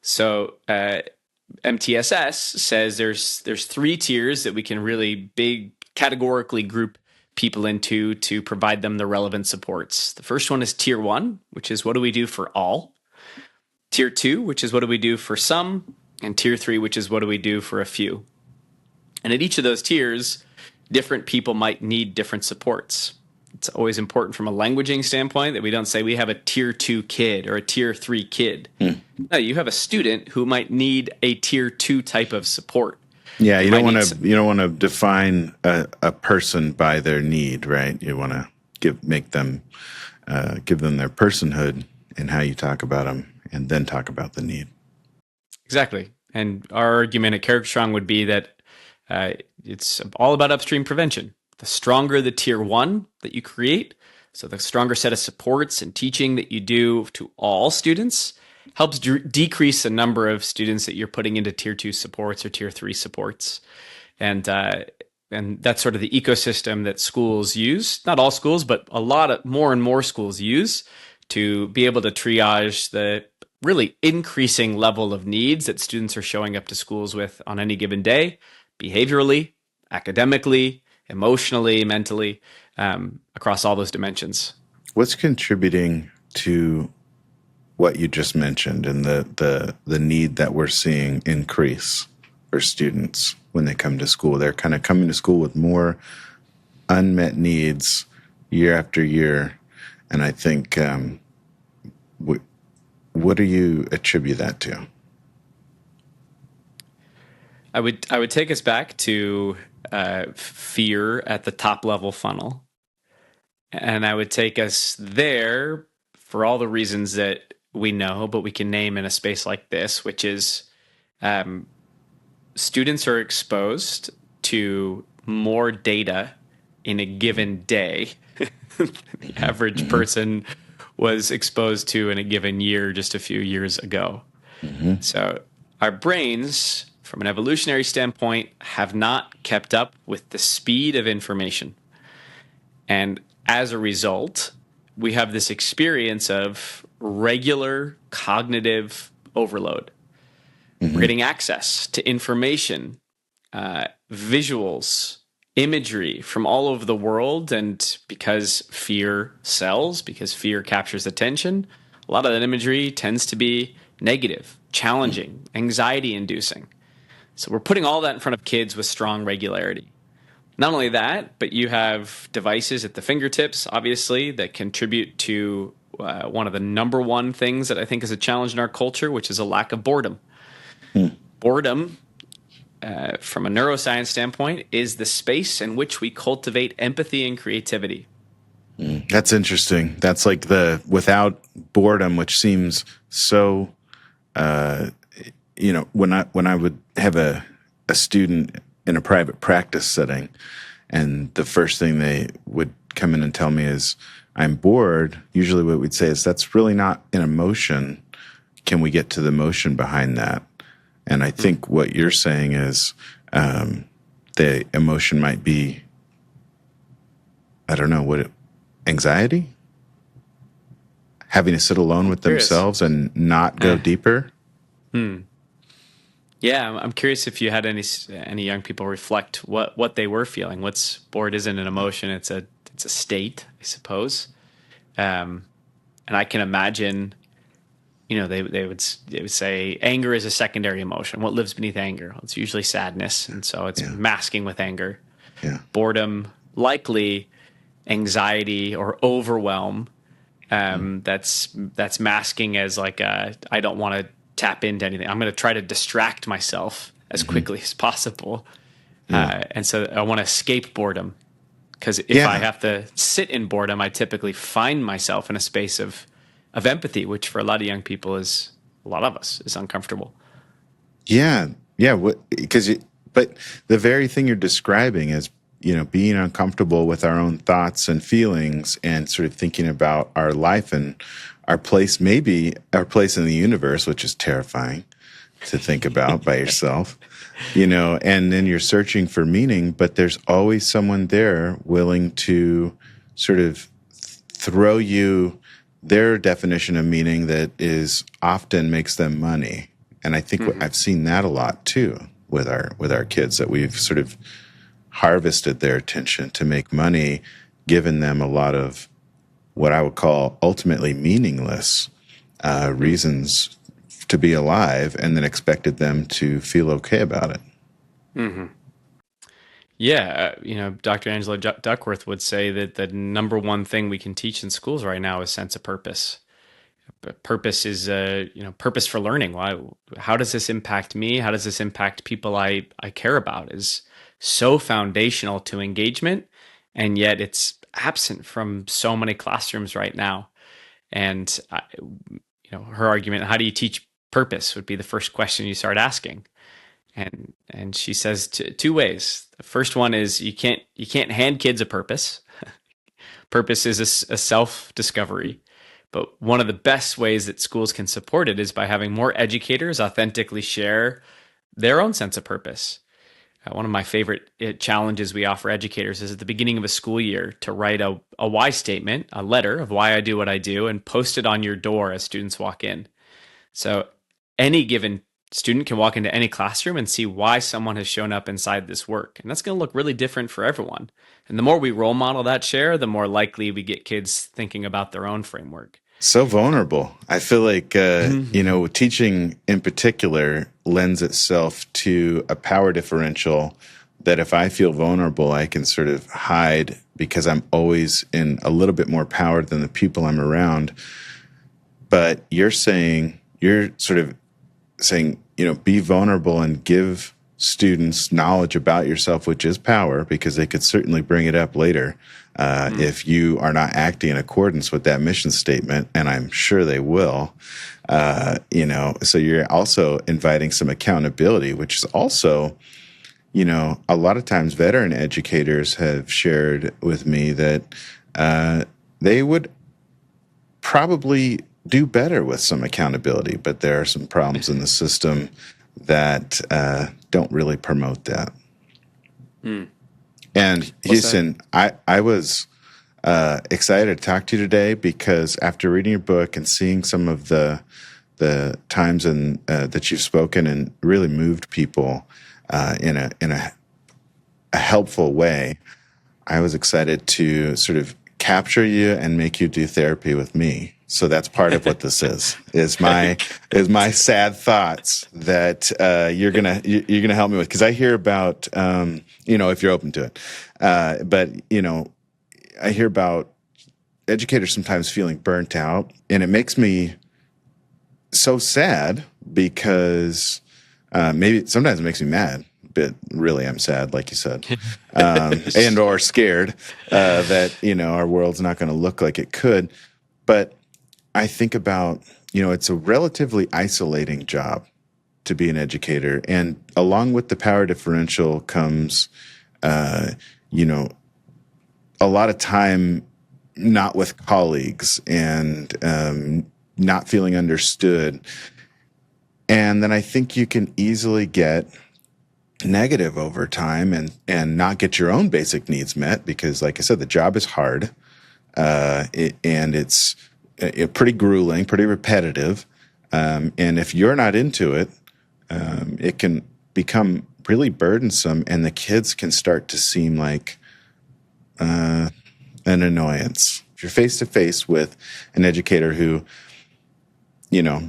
So MTSS says there's 3 tiers that we can really categorically group people into to provide them the relevant supports. The first one is tier 1, which is what do we do for all? Tier 2, which is what do we do for some? And tier 3, which is what do we do for a few? And at each of those tiers, different people might need different supports. It's always important from a languaging standpoint that we don't say we have a tier 2 kid or a tier 3 kid. No, you have a student who might need a tier 2 type of support. Yeah, you don't want to define a person by their need, right? You want to give them their personhood in how you talk about them, and then talk about the need. Exactly. And our argument at CharacterStrong would be that it's all about upstream prevention. The stronger the tier 1 that you create, so the stronger set of supports and teaching that you do to all students, helps decrease the number of students that you're putting into tier 2 supports or tier 3 supports. And that's sort of the ecosystem that schools use. Not all schools, but more and more schools use to be able to triage the really increasing level of needs that students are showing up to schools with on any given day, behaviorally, academically, emotionally, mentally, across all those dimensions. What's contributing to what you just mentioned and the need that we're seeing increase for students when they come to school? They're kind of coming to school with more unmet needs year after year. And I think, what do you attribute that to? I would take us back to fear at the top level funnel. And I would take us there for all the reasons that we know, but we can name in a space like this, which is students are exposed to more data in a given day than the average person was exposed to in a given year just a few years ago. So our brains, from an evolutionary standpoint, have not kept up with the speed of information. And as a result, we have this experience of regular cognitive overload. We're getting access to information, visuals, imagery from all over the world. And because fear sells, because fear captures attention, a lot of that imagery tends to be negative, challenging, anxiety-inducing. So we're putting all that in front of kids with strong regularity. Not only that, but you have devices at the fingertips, obviously, that contribute to one of the number one things that I think is a challenge in our culture, which is a lack of boredom. Boredom, from a neuroscience standpoint, is the space in which we cultivate empathy and creativity. That's interesting. That's like without boredom, which seems so, when I would have a student in a private practice setting, and the first thing they would come in and tell me is, I'm bored. Usually what we'd say is, that's really not an emotion. Can we get to the emotion behind that? And I think what you're saying is the emotion might be, I don't know, anxiety? Having to sit alone with themselves and not go deeper? Yeah, I'm curious if you had any young people reflect what they were feeling. What's bored isn't an emotion; it's a state, I suppose. And I can imagine, they would say anger is a secondary emotion. What lives beneath anger? Well, it's usually sadness, and so it's masking with anger. Yeah. Boredom, likely anxiety or overwhelm. That's masking as like I don't want to tap into anything. I'm going to try to distract myself as quickly as possible. And so I want to escape boredom, because if I have to sit in boredom, I typically find myself in a space of empathy, which for a lot of young people a lot of us is uncomfortable. Yeah. Yeah. But the very thing you're describing is, being uncomfortable with our own thoughts and feelings, and sort of thinking about our life and our place, maybe our place in the universe, which is terrifying to think about by yourself, and then you're searching for meaning, but there's always someone there willing to sort of throw you their definition of meaning that is often makes them money. And I think I've seen that a lot too with our kids, that we've sort of harvested their attention to make money, given them a lot of what I would call ultimately meaningless reasons to be alive, and then expected them to feel okay about it. Mm-hmm. Yeah, Dr. Angela Duckworth would say that the number one thing we can teach in schools right now is sense of purpose. Purpose is, purpose for learning. Why? How does this impact me? How does this impact people I care about? Is so foundational to engagement, and yet it's absent from so many classrooms right now. And her argument, how do you teach purpose, would be the first question you start asking. And she says two ways. The first one is you can't hand kids a purpose. Purpose is a self-discovery. But one of the best ways that schools can support it is by having more educators authentically share their own sense of purpose. One of my favorite challenges we offer educators is at the beginning of a school year to write a why statement, a letter of why I do what I do, and post it on your door as students walk in. So any given student can walk into any classroom and see why someone has shown up inside this work. And that's going to look really different for everyone. And the more we role model that share, the more likely we get kids thinking about their own framework. So vulnerable. I feel like, teaching in particular lends itself to a power differential that if I feel vulnerable, I can sort of hide because I'm always in a little bit more power than the people I'm around. But you're sort of saying, be vulnerable and give students knowledge about yourself, which is power, because they could certainly bring it up later if you are not acting in accordance with that mission statement, and I'm sure they will. So you're also inviting some accountability, which is also, a lot of times veteran educators have shared with me that they would probably do better with some accountability, but there are some problems in the system that don't really promote that. And Houston, I was excited to talk to you today because after reading your book and seeing some of the times that you've spoken and really moved people in a helpful way, I was excited to sort of capture you and make you do therapy with me. So that's part of what this is my sad thoughts that you're gonna help me with, because I hear about if you're open to it, but I hear about educators sometimes feeling burnt out, and it makes me so sad because sometimes it makes me mad, but really I'm sad, like you said, and or scared that our world's not going to look like it could, but I think about, it's a relatively isolating job to be an educator. And along with the power differential comes, a lot of time not with colleagues and not feeling understood. And then I think you can easily get negative over time and not get your own basic needs met because, like I said, the job is hard and it's pretty grueling, pretty repetitive. And if you're not into it, it can become really burdensome, and the kids can start to seem like an annoyance. If you're face-to-face with an educator who,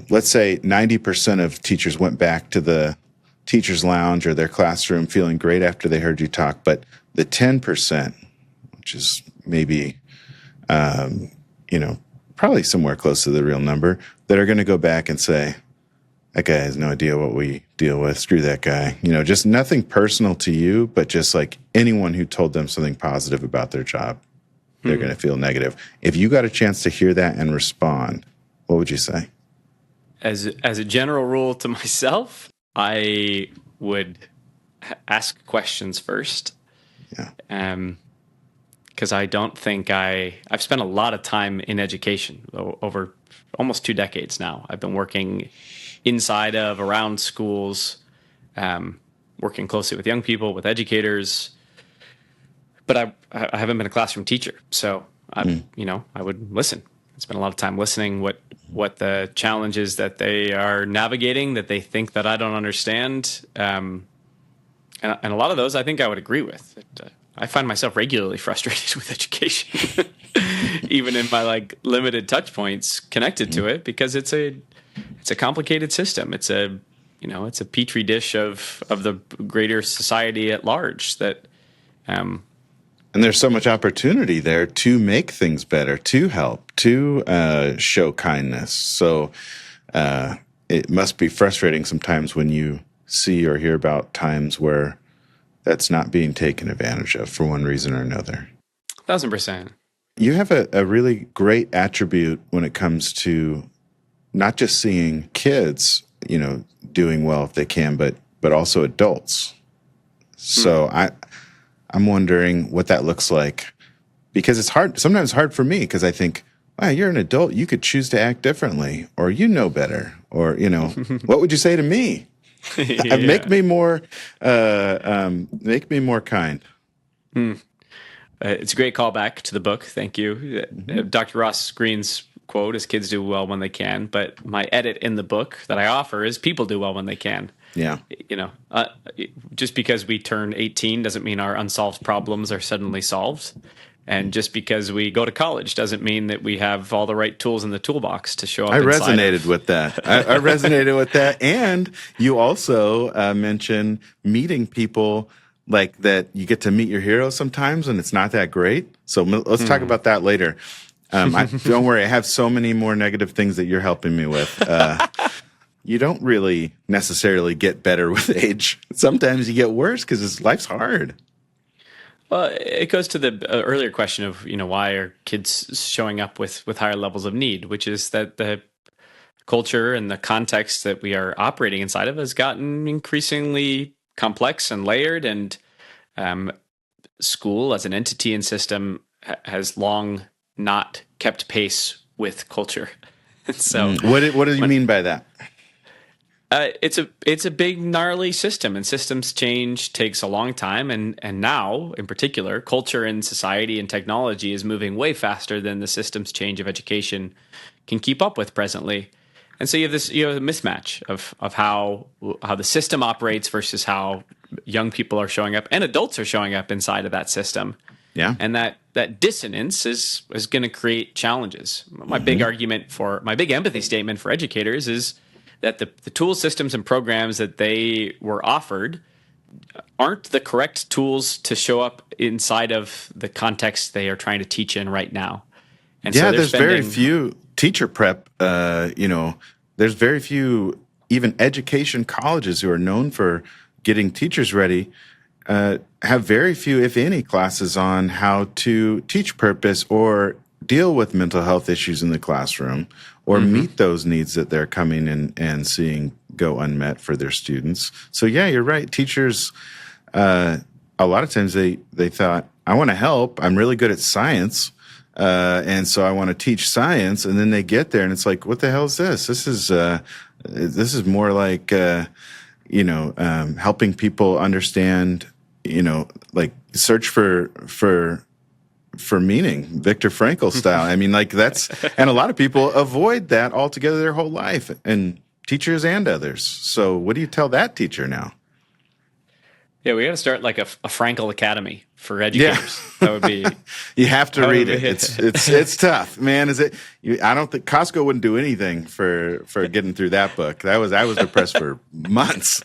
let's say 90% of teachers went back to the teacher's lounge or their classroom feeling great after they heard you talk, but the 10%, which is maybe, probably somewhere close to the real number, that are going to go back and say, that guy has no idea what we deal with. Screw that guy. Just nothing personal to you, but just like anyone who told them something positive about their job, they're going to feel negative. If you got a chance to hear that and respond, what would you say? As a general rule to myself, I would ask questions first. Yeah. Because I don't think I've spent a lot of time in education over almost 2 decades now. I've been working around schools, working closely with young people, with educators, but I haven't been a classroom teacher. So I would listen. I spend a lot of time listening what the challenges that they are navigating, that they think that I don't understand. And a lot of those I think I would agree with. I find myself regularly frustrated with education, even in my like limited touch points connected to it, because it's a complicated system. It's a petri dish of the greater society at large that. And there's so much opportunity there to make things better, to help, to show kindness. So it must be frustrating sometimes when you see or hear about times where that's not being taken advantage of for one reason or another. 1,000%. You have a really great attribute when it comes to not just seeing kids, doing well if they can, but also adults. So I'm wondering what that looks like, because it's hard, sometimes hard for me, because I think, wow, you're an adult, you could choose to act differently, or you know better, or, what would you say to me? Yeah. Make me more kind. It's a great callback to the book. Thank you. Dr. Ross Green's quote is kids do well when they can, but my edit in the book that I offer is people do well when they can. Yeah. Just because we turn 18 doesn't mean our unsolved problems are suddenly solved. And just because we go to college doesn't mean that we have all the right tools in the toolbox to show up. I resonated with that. I resonated with that. And you also mentioned meeting people like that. You get to meet your heroes sometimes, and it's not that great. So let's talk about that later. Don't worry. I have so many more negative things that you're helping me with. You don't really necessarily get better with age. Sometimes you get worse because life's hard. Well, it goes to the earlier question of, why are kids showing up with higher levels of need, which is that the culture and the context that we are operating inside of has gotten increasingly complex and layered, and school as an entity and system has long not kept pace with culture. So what do you mean by that? It's a big gnarly system, and systems change takes a long time, and now in particular, culture and society and technology is moving way faster than the systems change of education can keep up with presently. And so you have this a mismatch of how the system operates versus how young people are showing up and adults are showing up inside of that system. Yeah. And that dissonance is going to create challenges. My big empathy statement for educators is that the tools, systems, and programs that they were offered aren't the correct tools to show up inside of the context they are trying to teach in right now. And yeah, so there's very few teacher prep, there's very few even education colleges who are known for getting teachers ready, have very few, if any, classes on how to teach purpose or deal with mental health issues in the classroom, or meet those needs that they're coming in and seeing go unmet for their students. So yeah, you're right. Teachers, a lot of times they thought, I want to help. I'm really good at science. And so I want to teach science. And then they get there and it's like, what the hell is this? This is more like, helping people understand, like search for meaning, Viktor Frankl style. I mean, like and a lot of people avoid that altogether their whole life, and teachers and others. So what do you tell that teacher now? Yeah, we got to start like a Frankl Academy for educators. Yeah. That would be. You have to read it. It's tough, man. I don't think Costco wouldn't do anything for getting through that book. I was depressed for months.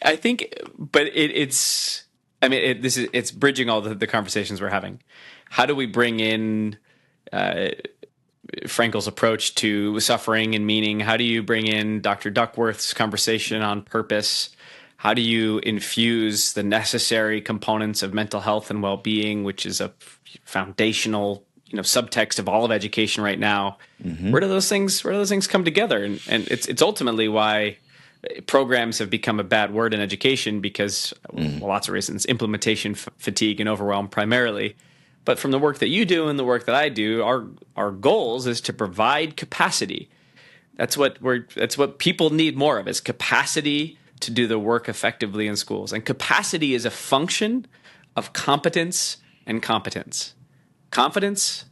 I think, but it's. I mean, it's bridging all the conversations we're having. How do we bring in Frankl's approach to suffering and meaning? How do you bring in Dr. Duckworth's conversation on purpose? How do you infuse the necessary components of mental health and well-being, which is a foundational, subtext of all of education right now? Mm-hmm. Where do those things come together? And it's ultimately why programs have become a bad word in education, because lots of reasons, implementation fatigue and overwhelm primarily. But from the work that you do and the work that I do, our goals is to provide capacity. That's what people need more of, is capacity to do the work effectively in schools. And capacity is a function of competence and competence. Confidence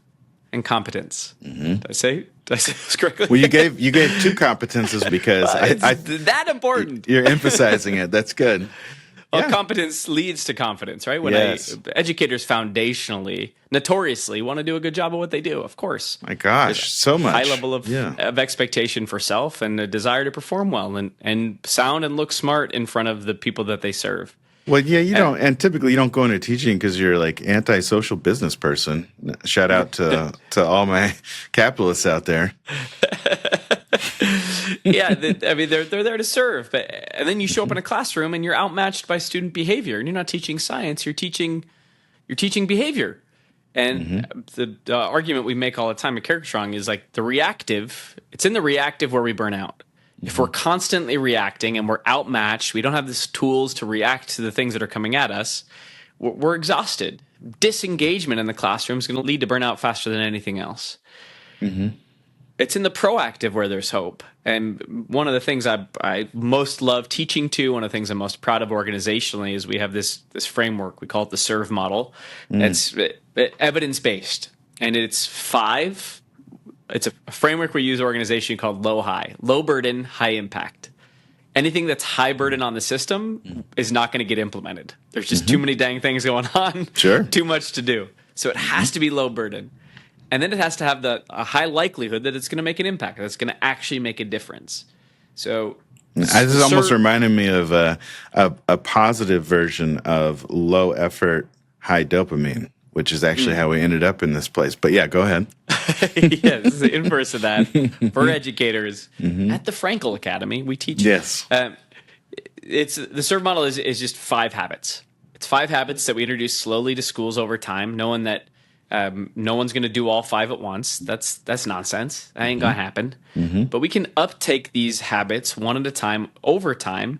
and competence. Mm-hmm. Did Did I say this correctly? Well, you gave two competences because It's that important. you're emphasizing it. That's good. Well, Yeah. competence leads to confidence, right? When Yes. educators foundationally, notoriously, want to do a good job of what they do, of course. My gosh, so much. High level of expectation for self and a desire to perform well and sound and look smart in front of the people that they serve. Well, yeah, you don't, and typically you don't go into teaching because you're like anti-social business person. Shout out to all my capitalists out there. Yeah, I mean they're there to serve, and then you show up in a classroom and you're outmatched by student behavior, and you're not teaching science, you're teaching behavior. And the argument we make all the time at CharacterStrong is like it's in the reactive where we burn out. If we're constantly reacting and we're outmatched, we don't have the tools to react to the things that are coming at us, we're exhausted. Disengagement in the classroom is going to lead to burnout faster than anything else. It's in the proactive where there's hope. And one of the things I most love teaching to, one of the things I'm most proud of organizationally is we have this framework. We call it the SERVE model. It's evidence-based. And it's a framework we use organization called low-high. Low burden, high impact. Anything that's high burden on the system is not going to get implemented. There's just too many dang things going on. Sure. Too much to do. So it has to be low burden. And then it has to have a high likelihood that it's going to make an impact, that it's going to actually make a difference. So This is almost reminding me of a positive version of low effort, high dopamine, which is actually how we ended up in this place. But yeah, go ahead. Yeah, this is the inverse of that for educators. At the Frankel Academy, we teach. Yes. It's the SERVE model is just 5 habits. It's 5 habits that we introduce slowly to schools over time, knowing that no one's going to do all 5 at once. That's nonsense. That ain't going to happen. But we can uptake these habits one at a time over time.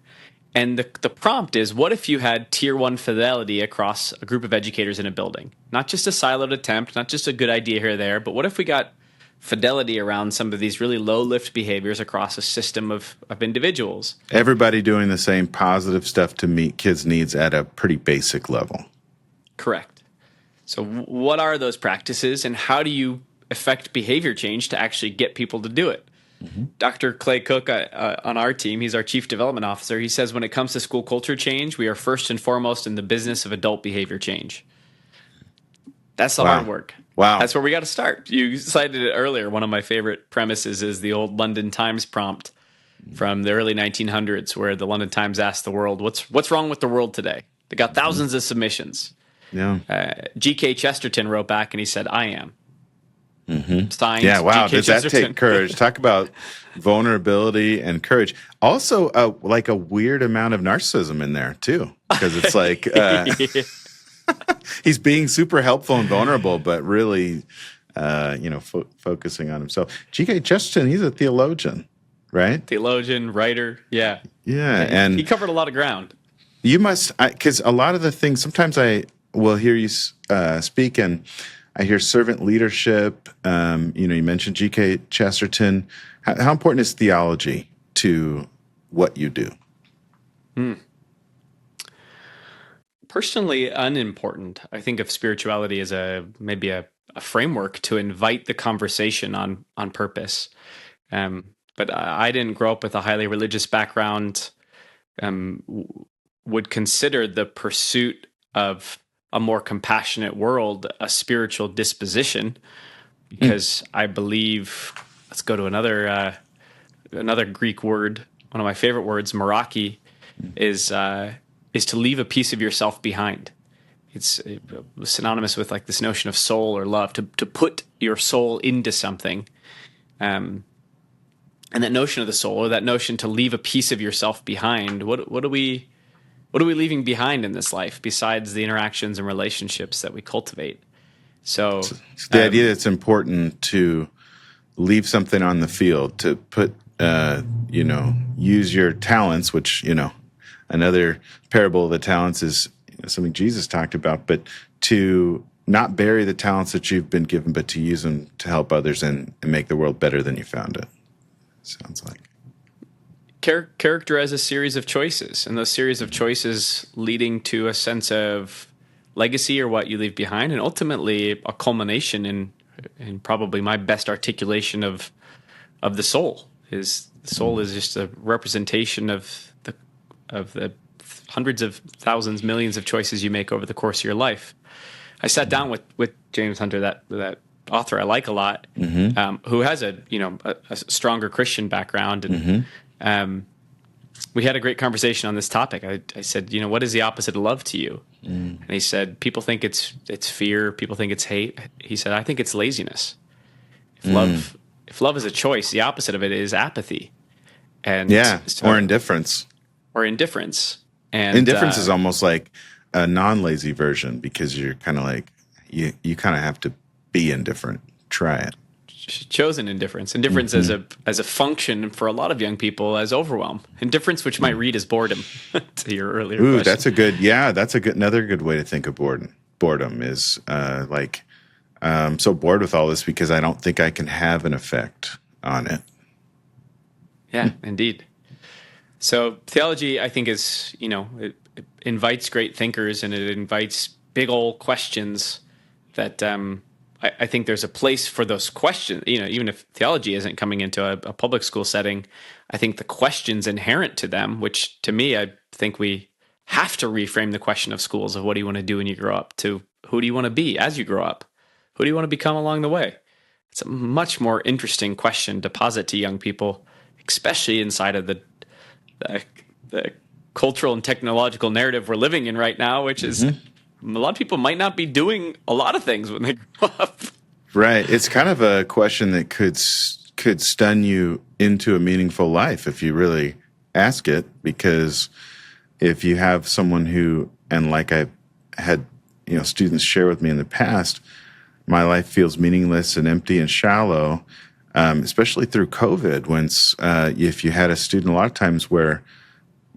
And the prompt is, what if you had tier 1 fidelity across a group of educators in a building? Not just a siloed attempt, not just a good idea here or there, but what if we got fidelity around some of these really low lift behaviors across a system of individuals? Everybody doing the same positive stuff to meet kids' needs at a pretty basic level. Correct. So what are those practices, and how do you affect behavior change to actually get people to do it? Dr. Clay Cook on our team, he's our chief development officer. He says when it comes to school culture change, we are first and foremost in the business of adult behavior change. That's the hard work. Wow. That's where we got to start. You cited it earlier. One of my favorite premises is the old London Times prompt from the early 1900s, where the London Times asked the world, what's wrong with the world today? They got thousands of submissions. Yeah. G.K. Chesterton wrote back and he said, I am. Signed, Yeah, wow. G.K. Does that Chesterton. take courage? Talk about vulnerability and courage. Also, like a weird amount of narcissism in there, too. Because it's like he's being super helpful and vulnerable, but really, focusing on himself. G.K. Chesterton, he's a theologian, right? Theologian, writer, yeah. Yeah, and he covered a lot of ground. you must, because a lot of the things, sometimes I will hear you speak, and I hear servant leadership. You mentioned G.K. Chesterton. How important is theology to what you do? Personally, unimportant. I think of spirituality as maybe a framework to invite the conversation on purpose. But I didn't grow up with a highly religious background. Would consider the pursuit of a more compassionate world a spiritual disposition, because I believe, let's go to another Greek word, one of my favorite words, meraki, is to leave a piece of yourself behind. It's synonymous with like this notion of soul or love, to put your soul into something. And that notion of the soul, or that notion to leave a piece of yourself behind, what are we leaving behind in this life besides the interactions and relationships that we cultivate? So the idea that it's important to leave something on the field, to put, use your talents, which, another parable of the talents is something Jesus talked about, but to not bury the talents that you've been given, but to use them to help others and make the world better than you found it. Sounds like. Character as a series of choices, and those series of choices leading to a sense of legacy or what you leave behind, and ultimately a culmination in probably my best articulation of the soul. The soul is just a representation of the hundreds of thousands, millions of choices you make over the course of your life. I sat down with James Hunter, that author I like a lot, who has a stronger Christian background, and we had a great conversation on this topic. I said, what is the opposite of love to you? And he said, people think it's fear, people think it's hate. He said, I think it's laziness. If love is a choice, the opposite of it is apathy, and or indifference. And indifference is almost like a non-lazy version, because you're kind of like you kind of have to be indifferent. Try it. Chosen indifference as a function for a lot of young people as overwhelm. Indifference, which might read as boredom. To your earlier question. That's another good way to think of boredom. Boredom is I'm so bored with all this because I don't think I can have an effect on it. Yeah, indeed. So theology, I think, is, it invites great thinkers, and it invites big old questions that I think there's a place for those questions. Even if theology isn't coming into a public school setting, I think the questions inherent to them, which to me, I think we have to reframe the question of schools of what do you want to do when you grow up to who do you want to be as you grow up? Who do you want to become along the way? It's a much more interesting question to posit to young people, especially inside of the cultural and technological narrative we're living in right now, which is a lot of people might not be doing a lot of things when they grow up. Right. It's kind of a question that could stun you into a meaningful life if you really ask it, because if you have someone who, and like I've had, students share with me in the past, my life feels meaningless and empty and shallow, especially through COVID, when if you had a student, a lot of times where,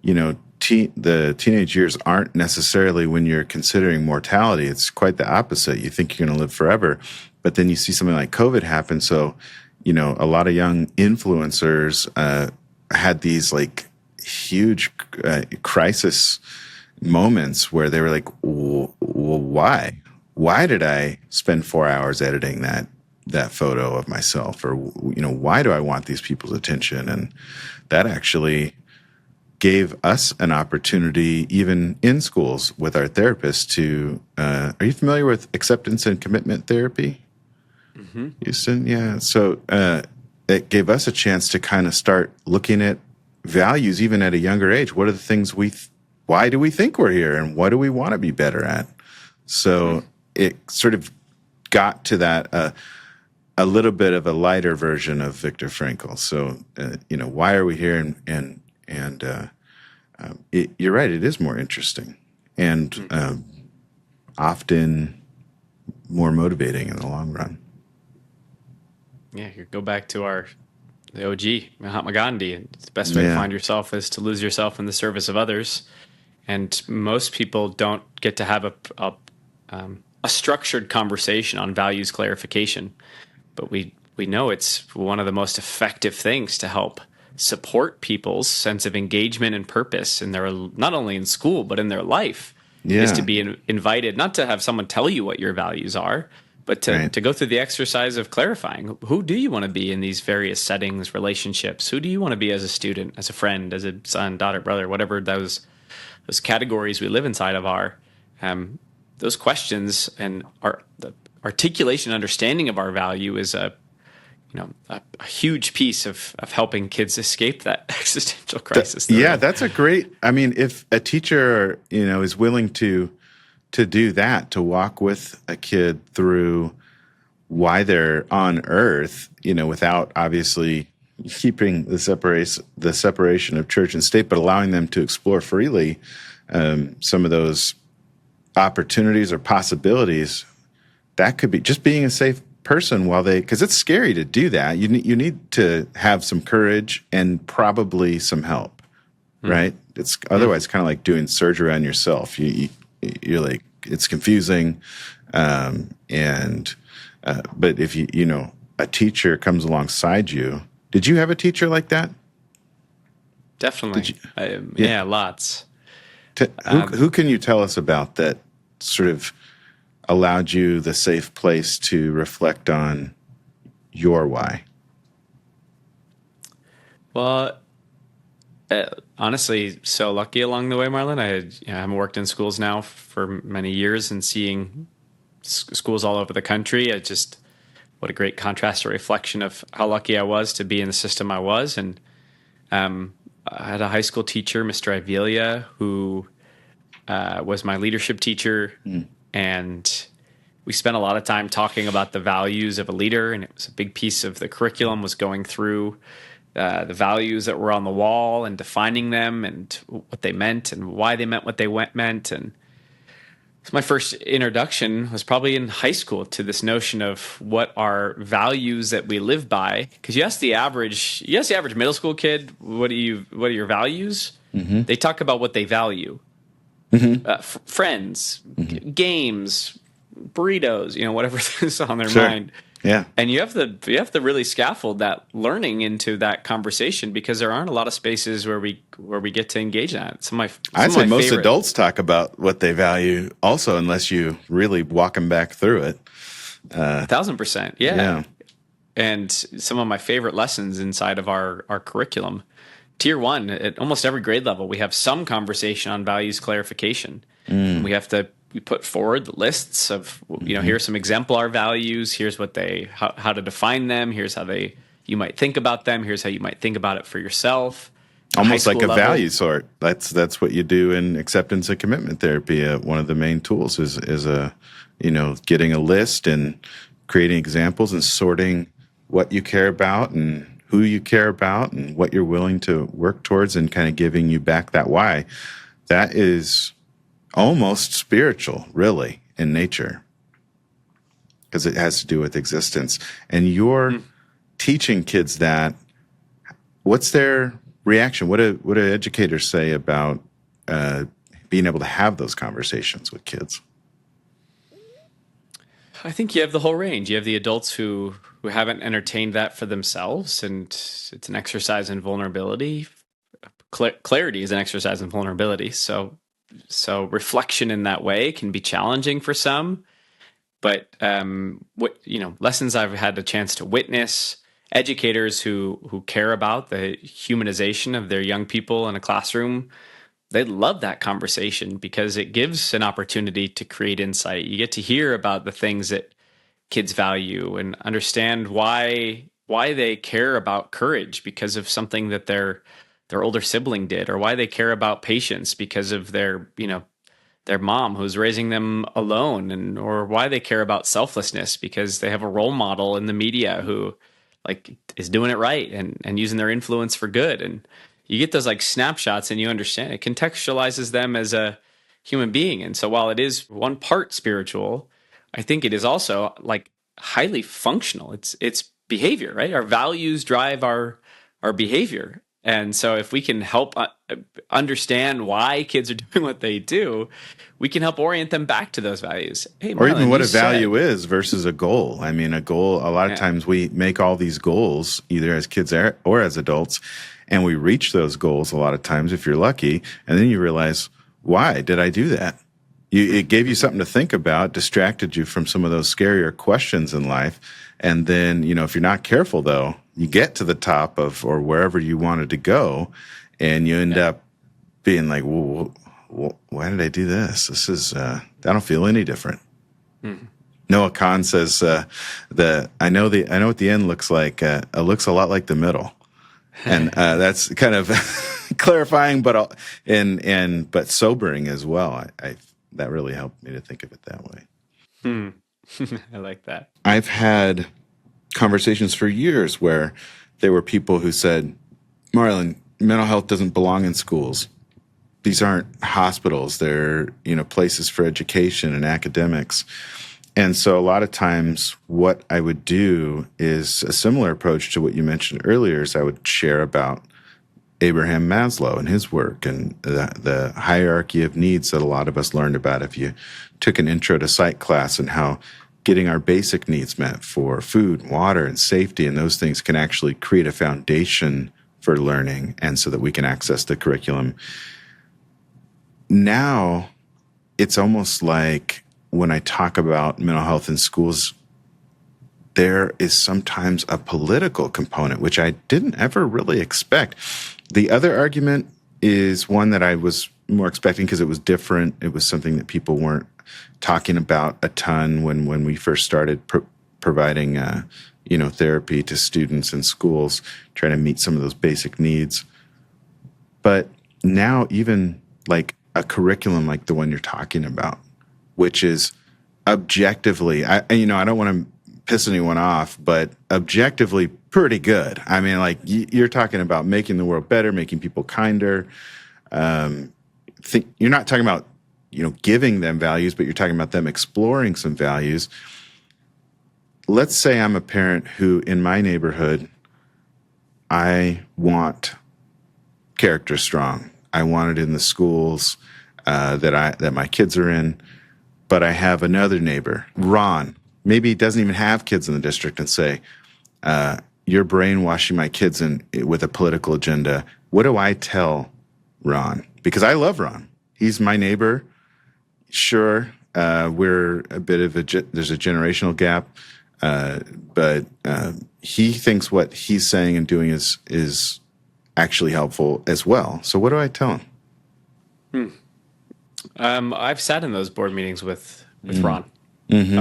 the teenage years aren't necessarily when you're considering mortality. It's quite the opposite. You think you're going to live forever, but then you see something like COVID happen. So, a lot of young influencers had these huge crisis moments where they were like, well, why? Why did I spend 4 hours editing that photo of myself? Or, why do I want these people's attention? And that actually gave us an opportunity, even in schools with our therapists, to, are you familiar with acceptance and commitment therapy? Houston? Yeah. So it gave us a chance to kind of start looking at values even at a younger age. What are the things why do we think we're here, and what do we want to be better at? So it sort of got to that a little bit of a lighter version of Viktor Frankl. So why are we here? And you're right, it is more interesting and often more motivating in the long run. Yeah, you go back to the OG, Mahatma Gandhi. The best way to find yourself is to lose yourself in the service of others. And most people don't get to have a structured conversation on values clarification. But we know it's one of the most effective things to help support people's sense of engagement and purpose in their, not only in school, but in their life, is to be invited, not to have someone tell you what your values are, but to go through the exercise of clarifying, who do you want to be in these various settings, relationships? Who do you want to be as a student, as a friend, as a son, daughter, brother, whatever those categories we live inside of are. Those questions and the articulation, understanding of our value is a huge piece of helping kids escape that existential crisis. That's a great. I mean, if a teacher is willing to do that, to walk with a kid through why they're on Earth, without obviously keeping the separation of church and state, but allowing them to explore freely some of those opportunities or possibilities, that could be just being a safe person because it's scary to do that. You need to have some courage and probably some help, right? It's otherwise kind of like doing surgery on yourself. You're like, it's confusing, but if a teacher comes alongside you. Did you have a teacher like that? Definitely. Lots. Who can you tell us about that sort of allowed you the safe place to reflect on your why? Well, honestly, so lucky along the way, Marlon. I haven't worked in schools now for many years, and seeing schools all over the country, what a great contrast or reflection of how lucky I was to be in the system I was. And I had a high school teacher, Mr. Ivelia, who was my leadership teacher, and we spent a lot of time talking about the values of a leader, and it was a big piece of the curriculum was going through the values that were on the wall and defining them and what they meant and why they meant what they meant. And so my first introduction was probably in high school to this notion of what are values that we live by. Because you ask the average middle school kid, what are your values? Mm-hmm. They talk about what they value. Mm-hmm. Friends, games, burritos, whatever is on their mind. Yeah. And you have to really scaffold that learning into that conversation, because there aren't a lot of spaces where we get to engage in that. I'd say most adults talk about what they value also, unless you really walk them back through it. 1,000%. Yeah. And some of my favorite lessons inside of our curriculum, Tier 1, at almost every grade level, we have some conversation on values clarification. We put forward the lists of, here's some exemplar values. Here's what how to define them. Here's how you might think about them. Here's how you might think about it for yourself. Almost like a value sort. That's what you do in acceptance and commitment therapy. One of the main tools is getting a list and creating examples and sorting what you care about and who you care about and what you're willing to work towards, and kind of giving you back that why. That is almost spiritual, really, in nature, because it has to do with existence. And you're teaching kids that. What's their reaction? What do educators say about being able to have those conversations with kids? I think you have the whole range. You have the adults who haven't entertained that for themselves, and it's an exercise in vulnerability. Clarity is an exercise in vulnerability. So reflection in that way can be challenging for some, but lessons I've had the chance to witness, educators who care about the humanization of their young people in a classroom, they love that conversation because it gives an opportunity to create insight. You get to hear about the things that kids value and understand why they care about courage because of something that their older sibling did, or why they care about patience because of their mom who's raising them alone, or why they care about selflessness because they have a role model in the media who is doing it right and using their influence for good. And you get those snapshots, and you understand it contextualizes them as a human being. And so while it is one part spiritual, I think it is also highly functional. It's behavior, right? Our values drive our behavior. And so if we can help understand why kids are doing what they do, we can help orient them back to those values. Hey, Marlon, or even what a value is versus a goal. I mean, a goal, a lot of times we make all these goals either as kids or as adults, and we reach those goals a lot of times if you're lucky, and then you realize, why did I do that? It gave you something to think about, distracted you from some of those scarier questions in life. And then, if you're not careful, though, you get to the top of or wherever you wanted to go, and you end up being like, well, why did I do this? This is, I don't feel any different. Mm-hmm. Noah Kahn says I know what the end looks like. It looks a lot like the middle. And that's kind of clarifying, but sobering as well. That really helped me to think of it that way. I like that. I've had conversations for years where there were people who said, Marlon, mental health doesn't belong in schools. These aren't hospitals. They're, places for education and academics. And so a lot of times what I would do is a similar approach to what you mentioned earlier, is I would share about Abraham Maslow and his work and the hierarchy of needs that a lot of us learned about if you took an intro to psych class, and how getting our basic needs met for food, water, and safety, and those things can actually create a foundation for learning, and so that we can access the curriculum. Now, it's almost like when I talk about mental health in schools, there is sometimes a political component, which I didn't ever really expect. The other argument is one that I was more expecting because it was different. It was something that people weren't talking about a ton when we first started providing therapy to students in schools, trying to meet some of those basic needs. But now even like a curriculum like the one you're talking about, which is objectively, I don't want to piss anyone off, but objectively pretty good. I mean, like you're talking about making the world better, making people kinder. You're not talking about, giving them values, but you're talking about them exploring some values. Let's say I'm a parent who, in my neighborhood, I want CharacterStrong. I want it in the schools that my kids are in, but I have another neighbor, Ron. Maybe he doesn't even have kids in the district, and say, "You're brainwashing my kids with a political agenda." What do I tell Ron? Because I love Ron. He's my neighbor. Sure, we're a bit of there's a generational gap, but he thinks what he's saying and doing is actually helpful as well. So what do I tell him? I've sat in those board meetings with Ron. Mm-hmm.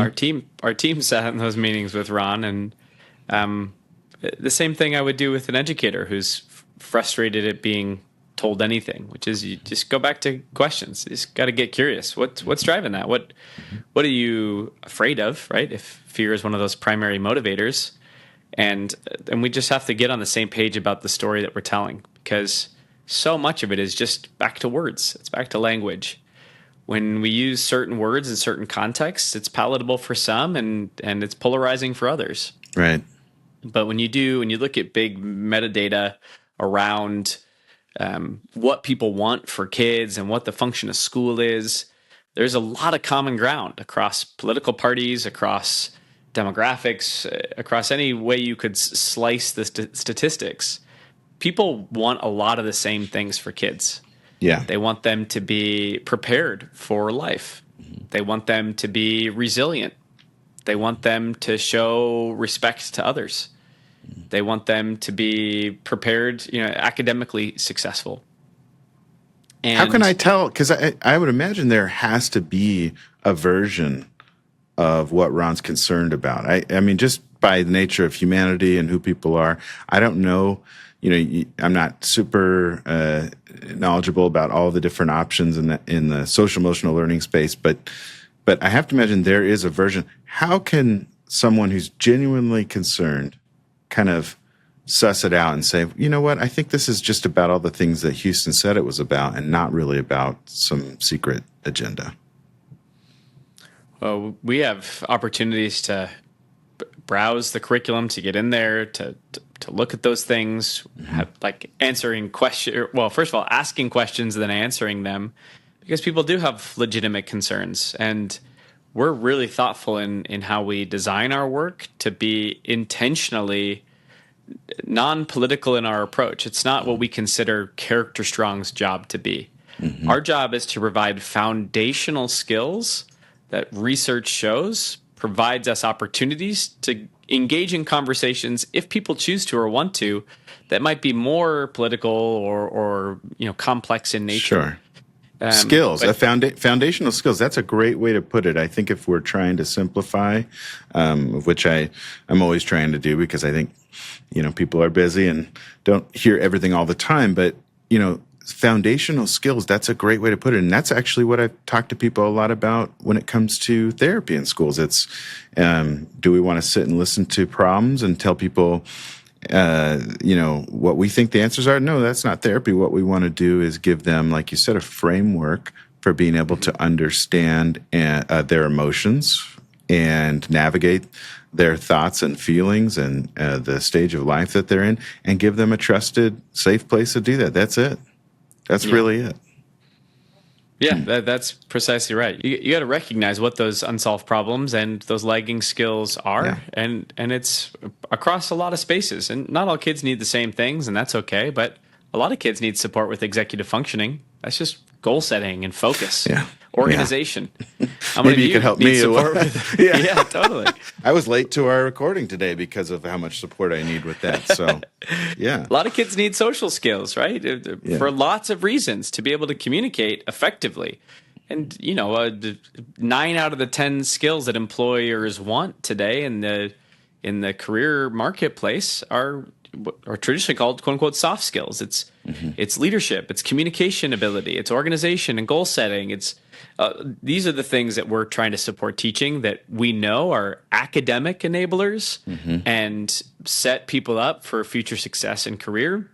Our team sat in those meetings with Ron, and the same thing I would do with an educator who's frustrated at being told anything, which is you just go back to questions. You just got to get curious. What's driving that? What are you afraid of, right? If fear is one of those primary motivators, and we just have to get on the same page about the story that we're telling, because so much of it is just back to words. It's back to language. When we use certain words in certain contexts, it's palatable for some and it's polarizing for others. Right. But when you look at big metadata around what people want for kids and what the function of school is, there's a lot of common ground across political parties, across demographics, across any way you could slice the statistics. People want a lot of the same things for kids. Yeah. They want them to be prepared for life. They want them to be resilient. They want them to show respect to others. They want them to be prepared, academically successmesuccessful. And how can I tell? Because I would imagine there has to be a version of what Ron's concerned about. I mean, just by the nature of humanity and who people are, I don't know. I'm not super knowledgeable about all the different options in the social emotional learning space, but I have to imagine there is a version. How can someone who's genuinely concerned kind of suss it out and say, you know what, I think this is just about all the things that Houston said it was about and not really about some secret agenda? Well, we have opportunities to browse the curriculum, to get in there, to look at those things, like answering questions. Well, first of all, asking questions and then answering them, because people do have legitimate concerns. And we're really thoughtful in how we design our work to be intentionally non-political in our approach. It's not what we consider CharacterStrong's job to be. Mm-hmm. Our job is to provide foundational skills that research shows provides us opportunities to engage in conversations, if people choose to or want to, that might be more political or complex in nature. Sure. Skills, foundational skills. That's a great way to put it. I think if we're trying to simplify, which I'm always trying to do, because I think, people are busy and don't hear everything all the time, but, foundational skills, that's a great way to put it. And that's actually what I've talked to people a lot about when it comes to therapy in schools. It's, do we want to sit and listen to problems and tell people, what we think the answers are? No, that's not therapy. What we want to do is give them, like you said, a framework for being able to understand their emotions and navigate their thoughts and feelings and the stage of life that they're in, and give them a trusted, safe place to do that. That's it. That's really it. Yeah, that's precisely right. You got to recognize what those unsolved problems and those lagging skills are, and it's across a lot of spaces. And not all kids need the same things, and that's okay. But a lot of kids need support with executive functioning. That's just goal setting and focus. Yeah. Organization. How Maybe many you of could help need me. support with- yeah, totally. I was late to our recording today because of how much support I need with that. So, yeah. A lot of kids need social skills, right? For lots of reasons to be able to communicate effectively. And, 9 out of the 10 skills that employers want today in the career marketplace are traditionally called "quote unquote" soft skills. It's leadership, it's communication ability, it's organization and goal setting. It's these are the things that we're trying to support teaching that we know are academic enablers and set people up for future success in career.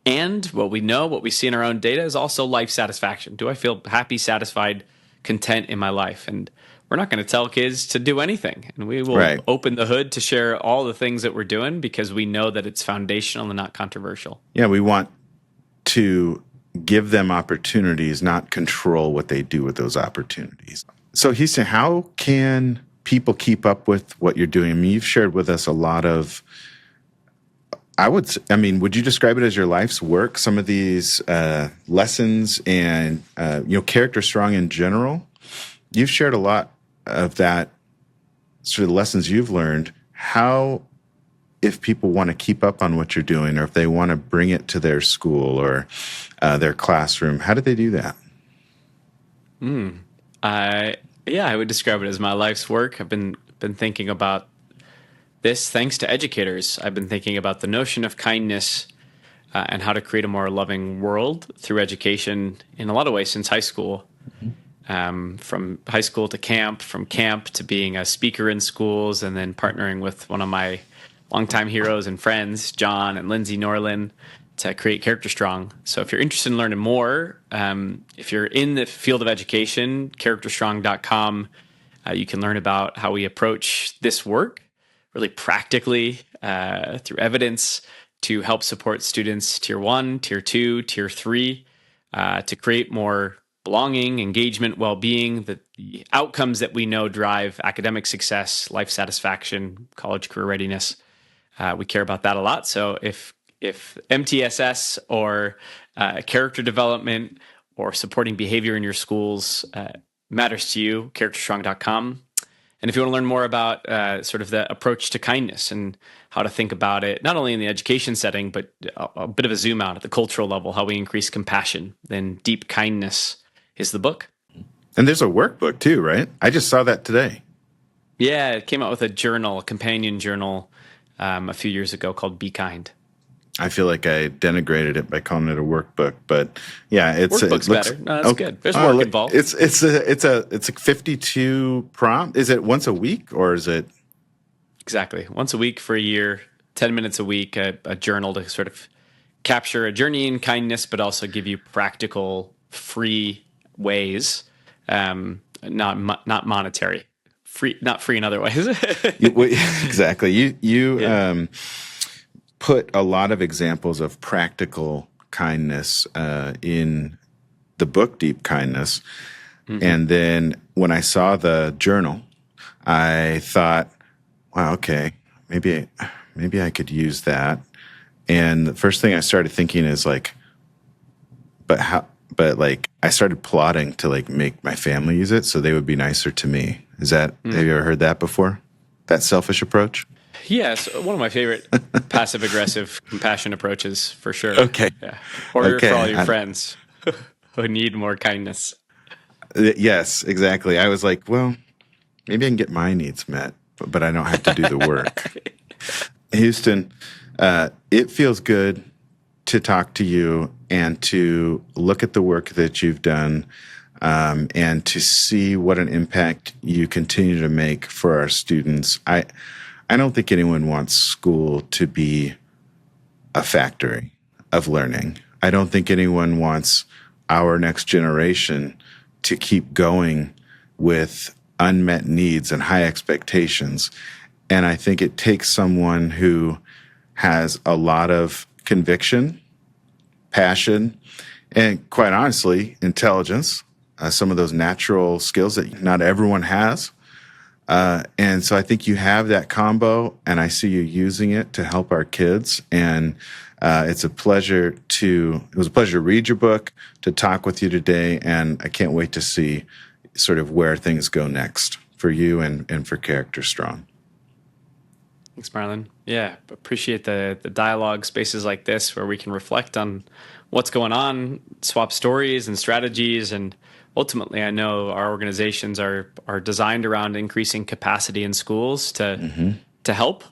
And what we see in our own data is also life satisfaction. Do I feel happy, satisfied, content in my life? And we're not going to tell kids to do anything. And we will open the hood to share all the things that we're doing because we know that it's foundational and not controversial. Yeah, we want to give them opportunities, not control what they do with those opportunities. So, Houston, how can people keep up with what you're doing? I mean, you've shared with us a lot of, would you describe it as your life's work? Some of these lessons and, CharacterStrong in general, you've shared a lot of that, sort of the lessons you've learned. How, if people want to keep up on what you're doing, or if they want to bring it to their school or their classroom, how do they do that? I would describe it as my life's work. I've been thinking about this thanks to educators. I've been thinking about the notion of kindness and how to create a more loving world through education in a lot of ways since high school. From high school to camp, from camp to being a speaker in schools, and then partnering with one of my longtime heroes and friends, John and Lindsay Norlin, to create CharacterStrong. So if you're interested in learning more, if you're in the field of education, CharacterStrong.com, you can learn about how we approach this work really practically through evidence to help support students tier 1, tier 2, tier 3, to create more belonging, engagement, well-being, the outcomes that we know drive academic success, life satisfaction, college career readiness. We care about that a lot. So if MTSS or character development or supporting behavior in your schools matters to you, CharacterStrong.com. And if you want to learn more about sort of the approach to kindness and how to think about it, not only in the education setting, but a bit of a zoom out at the cultural level, how we increase compassion, then Deep Kindness is the book. And there's a workbook too, right? I just saw that today. Yeah, it came out with a companion journal a few years ago called Be Kind. I feel like I denigrated it by calling it a workbook, but yeah, Workbook's better. No, that's good. There's work involved. It's like 52 prompt. Is it once a week or is it? Exactly. Once a week for a year, 10 minutes a week, a journal to sort of capture a journey in kindness, but also give you practical, free ways, not monetary, not free in other ways. Exactly. You put a lot of examples of practical kindness in the book Deep Kindness. And then when I saw the journal, I thought, wow, okay, maybe I could use that. And the first thing I started thinking is like, I started plotting to like make my family use it so they would be nicer to me. Have you ever heard that before? That selfish approach? Yes, one of my favorite passive-aggressive compassion approaches, for sure. Okay. Yeah. Or for all your friends who need more kindness. Yes, exactly. I was like, well, maybe I can get my needs met, but I don't have to do the work. Houston, it feels good to talk to you and to look at the work that you've done and to see what an impact you continue to make for our students. I don't think anyone wants school to be a factory of learning. I don't think anyone wants our next generation to keep going with unmet needs and high expectations. And I think it takes someone who has a lot of conviction, passion, and quite honestly, intelligence, some of those natural skills that not everyone has. And so I think you have that combo, and I see you using it to help our kids. And It was a pleasure to read your book, to talk with you today, and I can't wait to see sort of where things go next for you and for CharacterStrong. Thanks, Marlon. Yeah, appreciate the dialogue spaces like this where we can reflect on what's going on, swap stories and strategies, and ultimately, I know our organizations are designed around increasing capacity in schools to help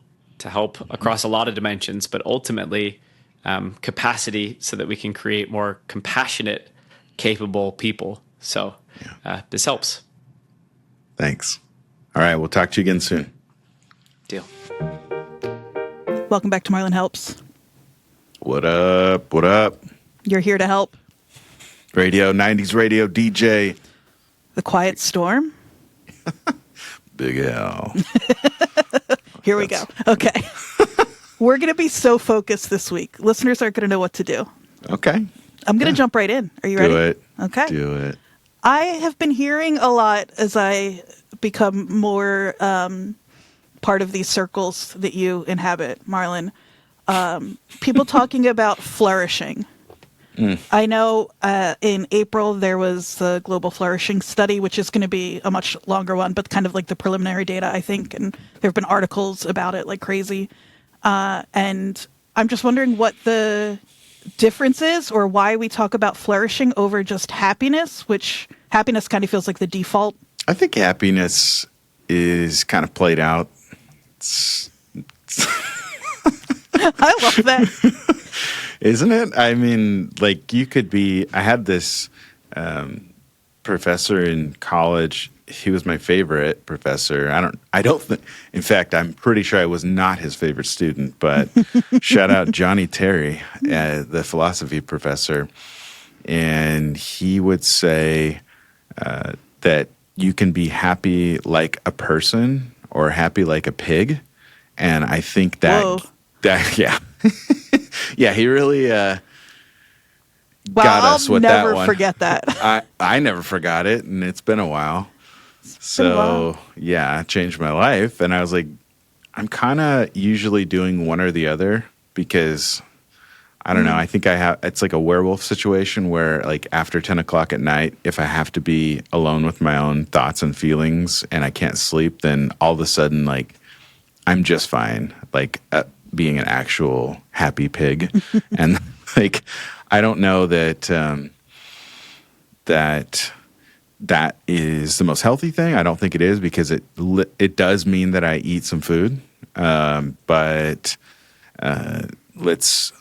across a lot of dimensions, but ultimately capacity so that we can create more compassionate, capable people. So this helps. Thanks. All right, we'll talk to you again soon. Deal. Welcome back to Marlon Helps. What up? What up? You're here to help. Radio, 90s radio DJ. The Quiet Storm. Big L. Here we go. Okay. We're going to be so focused this week. Listeners aren't going to know what to do. Okay. I'm going to jump right in. Are you ready? Do it. Okay. Do it. I have been hearing a lot as I become more part of these circles that you inhabit, Marlon. People talking about flourishing. I know in April there was the Global Flourishing Study, which is going to be a much longer one, but kind of like the preliminary data, I think. And there have been articles about it like crazy. And I'm just wondering what the difference is or why we talk about flourishing over just happiness, which happiness kind of feels like the default. I think happiness is kind of played out. I love that. Isn't it? I mean, like I had this professor in college. He was my favorite professor. In fact, I'm pretty sure I was not his favorite student, but shout out Johnny Terry, the philosophy professor. And he would say that you can be happy like a person or happy like a pig. And I think that yeah. Yeah, he really got us with that one. I'll never forget that. I never forgot it, and it's been a while. So, yeah, it changed my life. And I was like, I'm kind of usually doing one or the other because, I don't know, I think it's like a werewolf situation where like after 10 o'clock at night, if I have to be alone with my own thoughts and feelings and I can't sleep, then all of a sudden, like, I'm just fine. Like, being an actual happy pig. And like, I don't know that that is the most healthy thing. I don't think it is because it does mean that I eat some food. But let's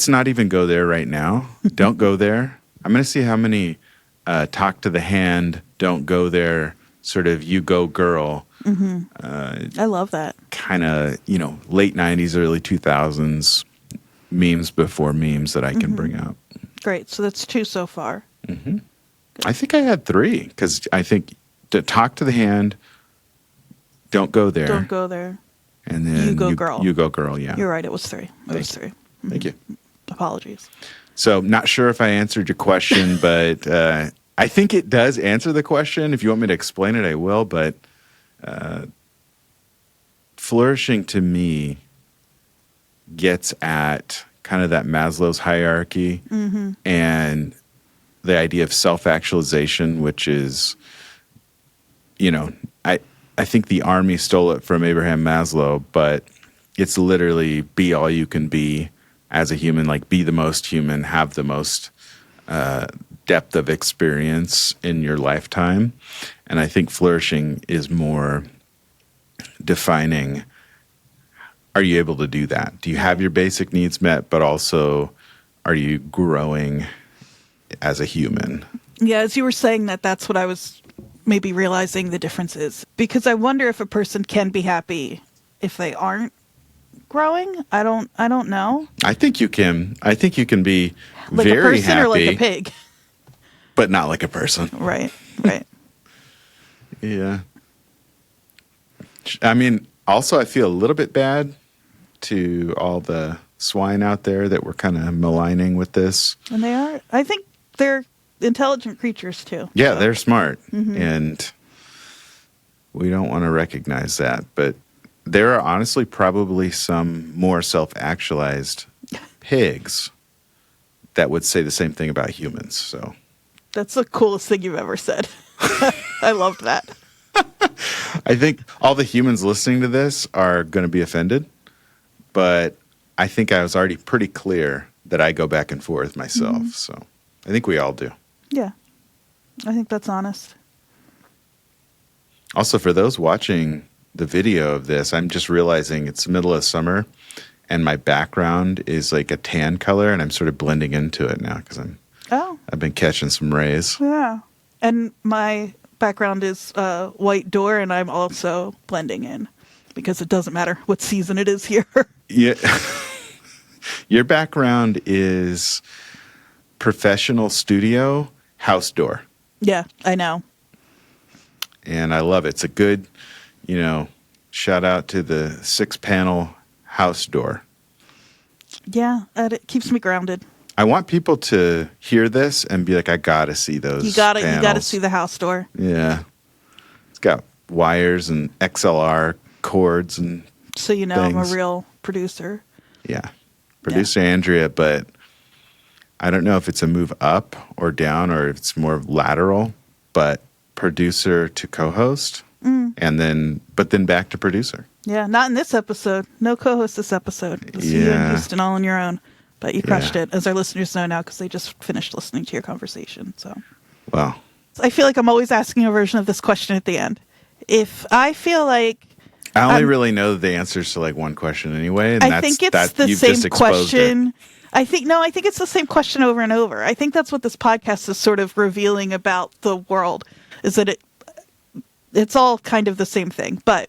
not even go there right now. Don't go there. I'm going to see how many talk to the hand, don't go there, sort of you go girl. I love that. Kind of, late 90s, early 2000s memes before memes that I can bring up. Great. So that's 2 so far. I think I had 3 because I think to talk to the hand, don't go there. Don't go there. And then you go girl. You go girl, yeah. You're right. It was 3. It was 3. Thank you. Apologies. So not sure if I answered your question, but I think it does answer the question. If you want me to explain it, I will. But flourishing to me gets at kind of that Maslow's hierarchy and the idea of self-actualization, which is, I think the army stole it from Abraham Maslow, but it's literally be all you can be as a human, like be the most human, have the most depth of experience in your lifetime. And I think flourishing is more defining, are you able to do that? Do you have your basic needs met, but also are you growing as a human? Yeah, as you were saying that's what I was maybe realizing the difference is. Because I wonder if a person can be happy if they aren't growing. I don't know. I think you can. I think you can be like very a person happy, or like a pig. But not like a person. Right. Yeah. I mean, also I feel a little bit bad to all the swine out there that we're kind of maligning with this. And they are. I think they're intelligent creatures too. Yeah, they're smart. And we don't want to recognize that. But there are honestly probably some more self-actualized pigs that would say the same thing about humans. So That's the coolest thing you've ever said. I loved that. I think all the humans listening to this are going to be offended, but I think I was already pretty clear that I go back and forth myself. So I think we all do. Yeah. I think that's honest. Also, for those watching the video of this, I'm just realizing it's the middle of summer and my background is like a tan color and I'm sort of blending into it now because I've been catching some rays. Yeah. And my background is white door and I'm also blending in because it doesn't matter what season it is here. Yeah. Your background is professional studio house door. Yeah, I know. And I love it. It's a good, shout out to the 6-panel house door. Yeah, it keeps me grounded. I want people to hear this and be like, I gotta see those. You gotta panels. see the house door. Yeah. It's got wires and XLR cords and So you know I'm a things. real producer. Yeah. Producer Andrea, but I don't know if it's a move up or down or if it's more lateral, but producer to co-host and then back to producer. Yeah, not in this episode. No co-host this episode. It's you and Houston all on your own. But you crushed it, as our listeners know now, because they just finished listening to your conversation. So, Well, I feel like I'm always asking a version of this question at the end. If I feel like I only really know the answers to like one question anyway. And I think it's the you've same just exposed question. it. I think it's the same question over and over. I think that's what this podcast is sort of revealing about the world, is that it's all kind of the same thing. But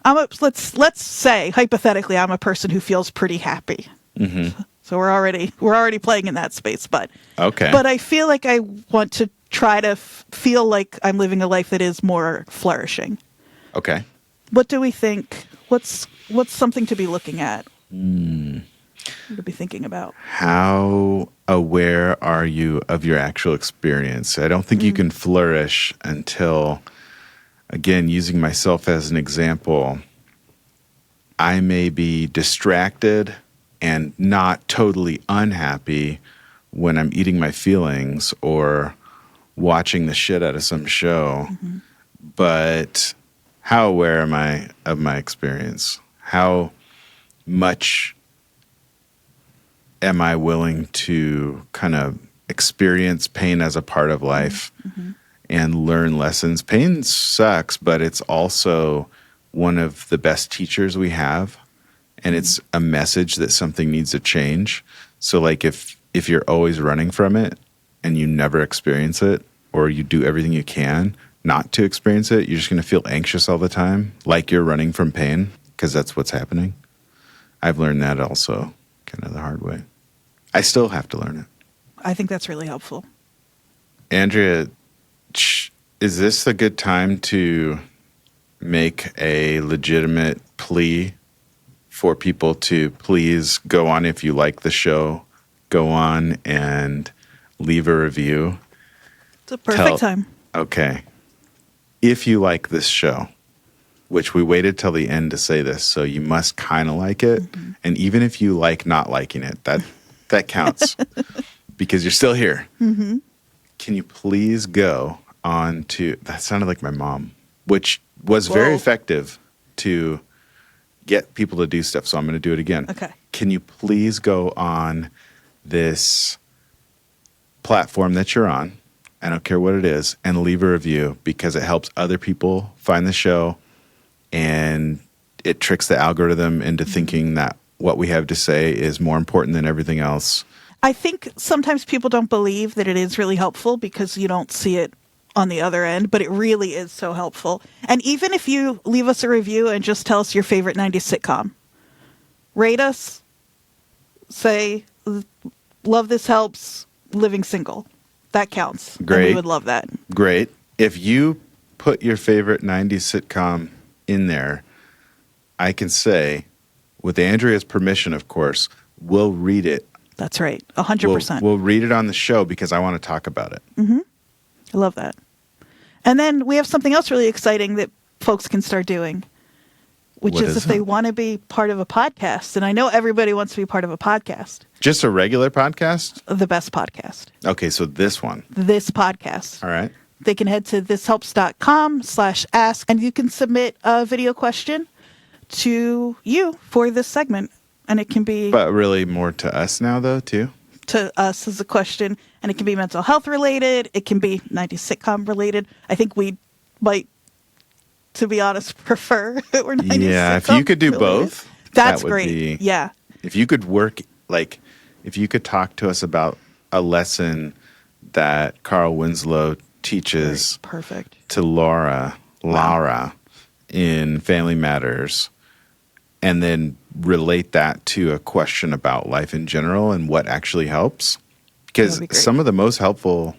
let's say hypothetically I'm a person who feels pretty happy. Mm-hmm. So we're already playing in that space. But Okay. But I feel like I want to try to feel like I'm living a life that is more flourishing. Okay. What do we think? What's something to be looking at? To be thinking about. How aware are you of your actual experience? I don't think you can flourish until, again, using myself as an example, I may be distracted and not totally unhappy when I'm eating my feelings or watching the shit out of some show. But how aware am I of my experience? How much am I willing to kind of experience pain as a part of life and learn lessons? Pain sucks, but it's also one of the best teachers we have. And it's a message that something needs to change. So like if you're always running from it and you never experience it, or you do everything you can not to experience it, you're just going to feel anxious all the time, like you're running from pain, because that's what's happening. I've learned that also kind of the hard way. I still have to learn it. I think that's really helpful. Andrea, is this a good time to make a legitimate plea for people to please go on, if you like the show, go on and leave a review? It's a perfect time. Okay. If you like this show, which we waited till the end to say this, so you must kind of like it. And even if you like not liking it, that counts because you're still here. Can you please go on to, that sounded like my mom, which was very effective to get people to do stuff. So I'm going to do it again. Okay. Can you please go on this platform that you're on? I don't care what it is, and leave a review because it helps other people find the show and it tricks the algorithm into thinking that what we have to say is more important than everything else. I think sometimes people don't believe that it is really helpful because you don't see it on the other end, but it really is so helpful. And even if you leave us a review and just tell us your favorite 90s sitcom, rate us, say, love this helps, living single. That counts. Great. And we would love that. Great. If you put your favorite 90s sitcom in there, I can say, with Andrea's permission, of course, we'll read it. That's right. 100%. We'll read it on the show because I want to talk about it. I love that. And then we have something else really exciting that folks can start doing. which What is is if they it? want to be part of a podcast. And I know everybody wants to be part of a podcast, Just a regular podcast? the best podcast, Okay, so this one. this podcast. All right. They can head to thishelps.com/ask and you can submit a video question to you for this segment. And it can be But really more to us now, though, too. to us as a question, and it can be mental health related. It can be 90s sitcom related. I think we might, to be honest, prefer we're 90s Yeah, if sitcom you could do related. both, That's that would great. be- Yeah. If you could work, like, if you could talk to us about a lesson that Carl Winslow teaches Perfect. to Lara in Family Matters, and then relate that to a question about life in general and what actually helps. Because That'd be great. some of the most helpful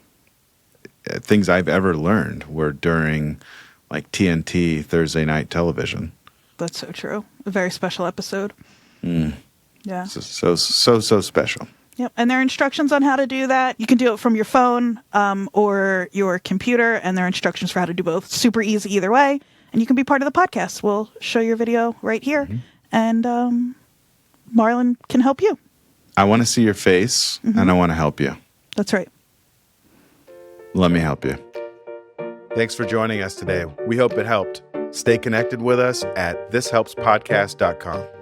things I've ever learned were during like TNT Thursday night television. That's so true. A very special episode. Yeah. So special. Yep. And there are instructions on how to do that. You can do it from your phone or your computer, and there are instructions for how to do both. Super easy either way. And you can be part of the podcast. We'll show your video right here. And Marlon can help you. I want to see your face and I want to help you. That's right. Let me help you. Thanks for joining us today. We hope it helped. Stay connected with us at thishelpspodcast.com.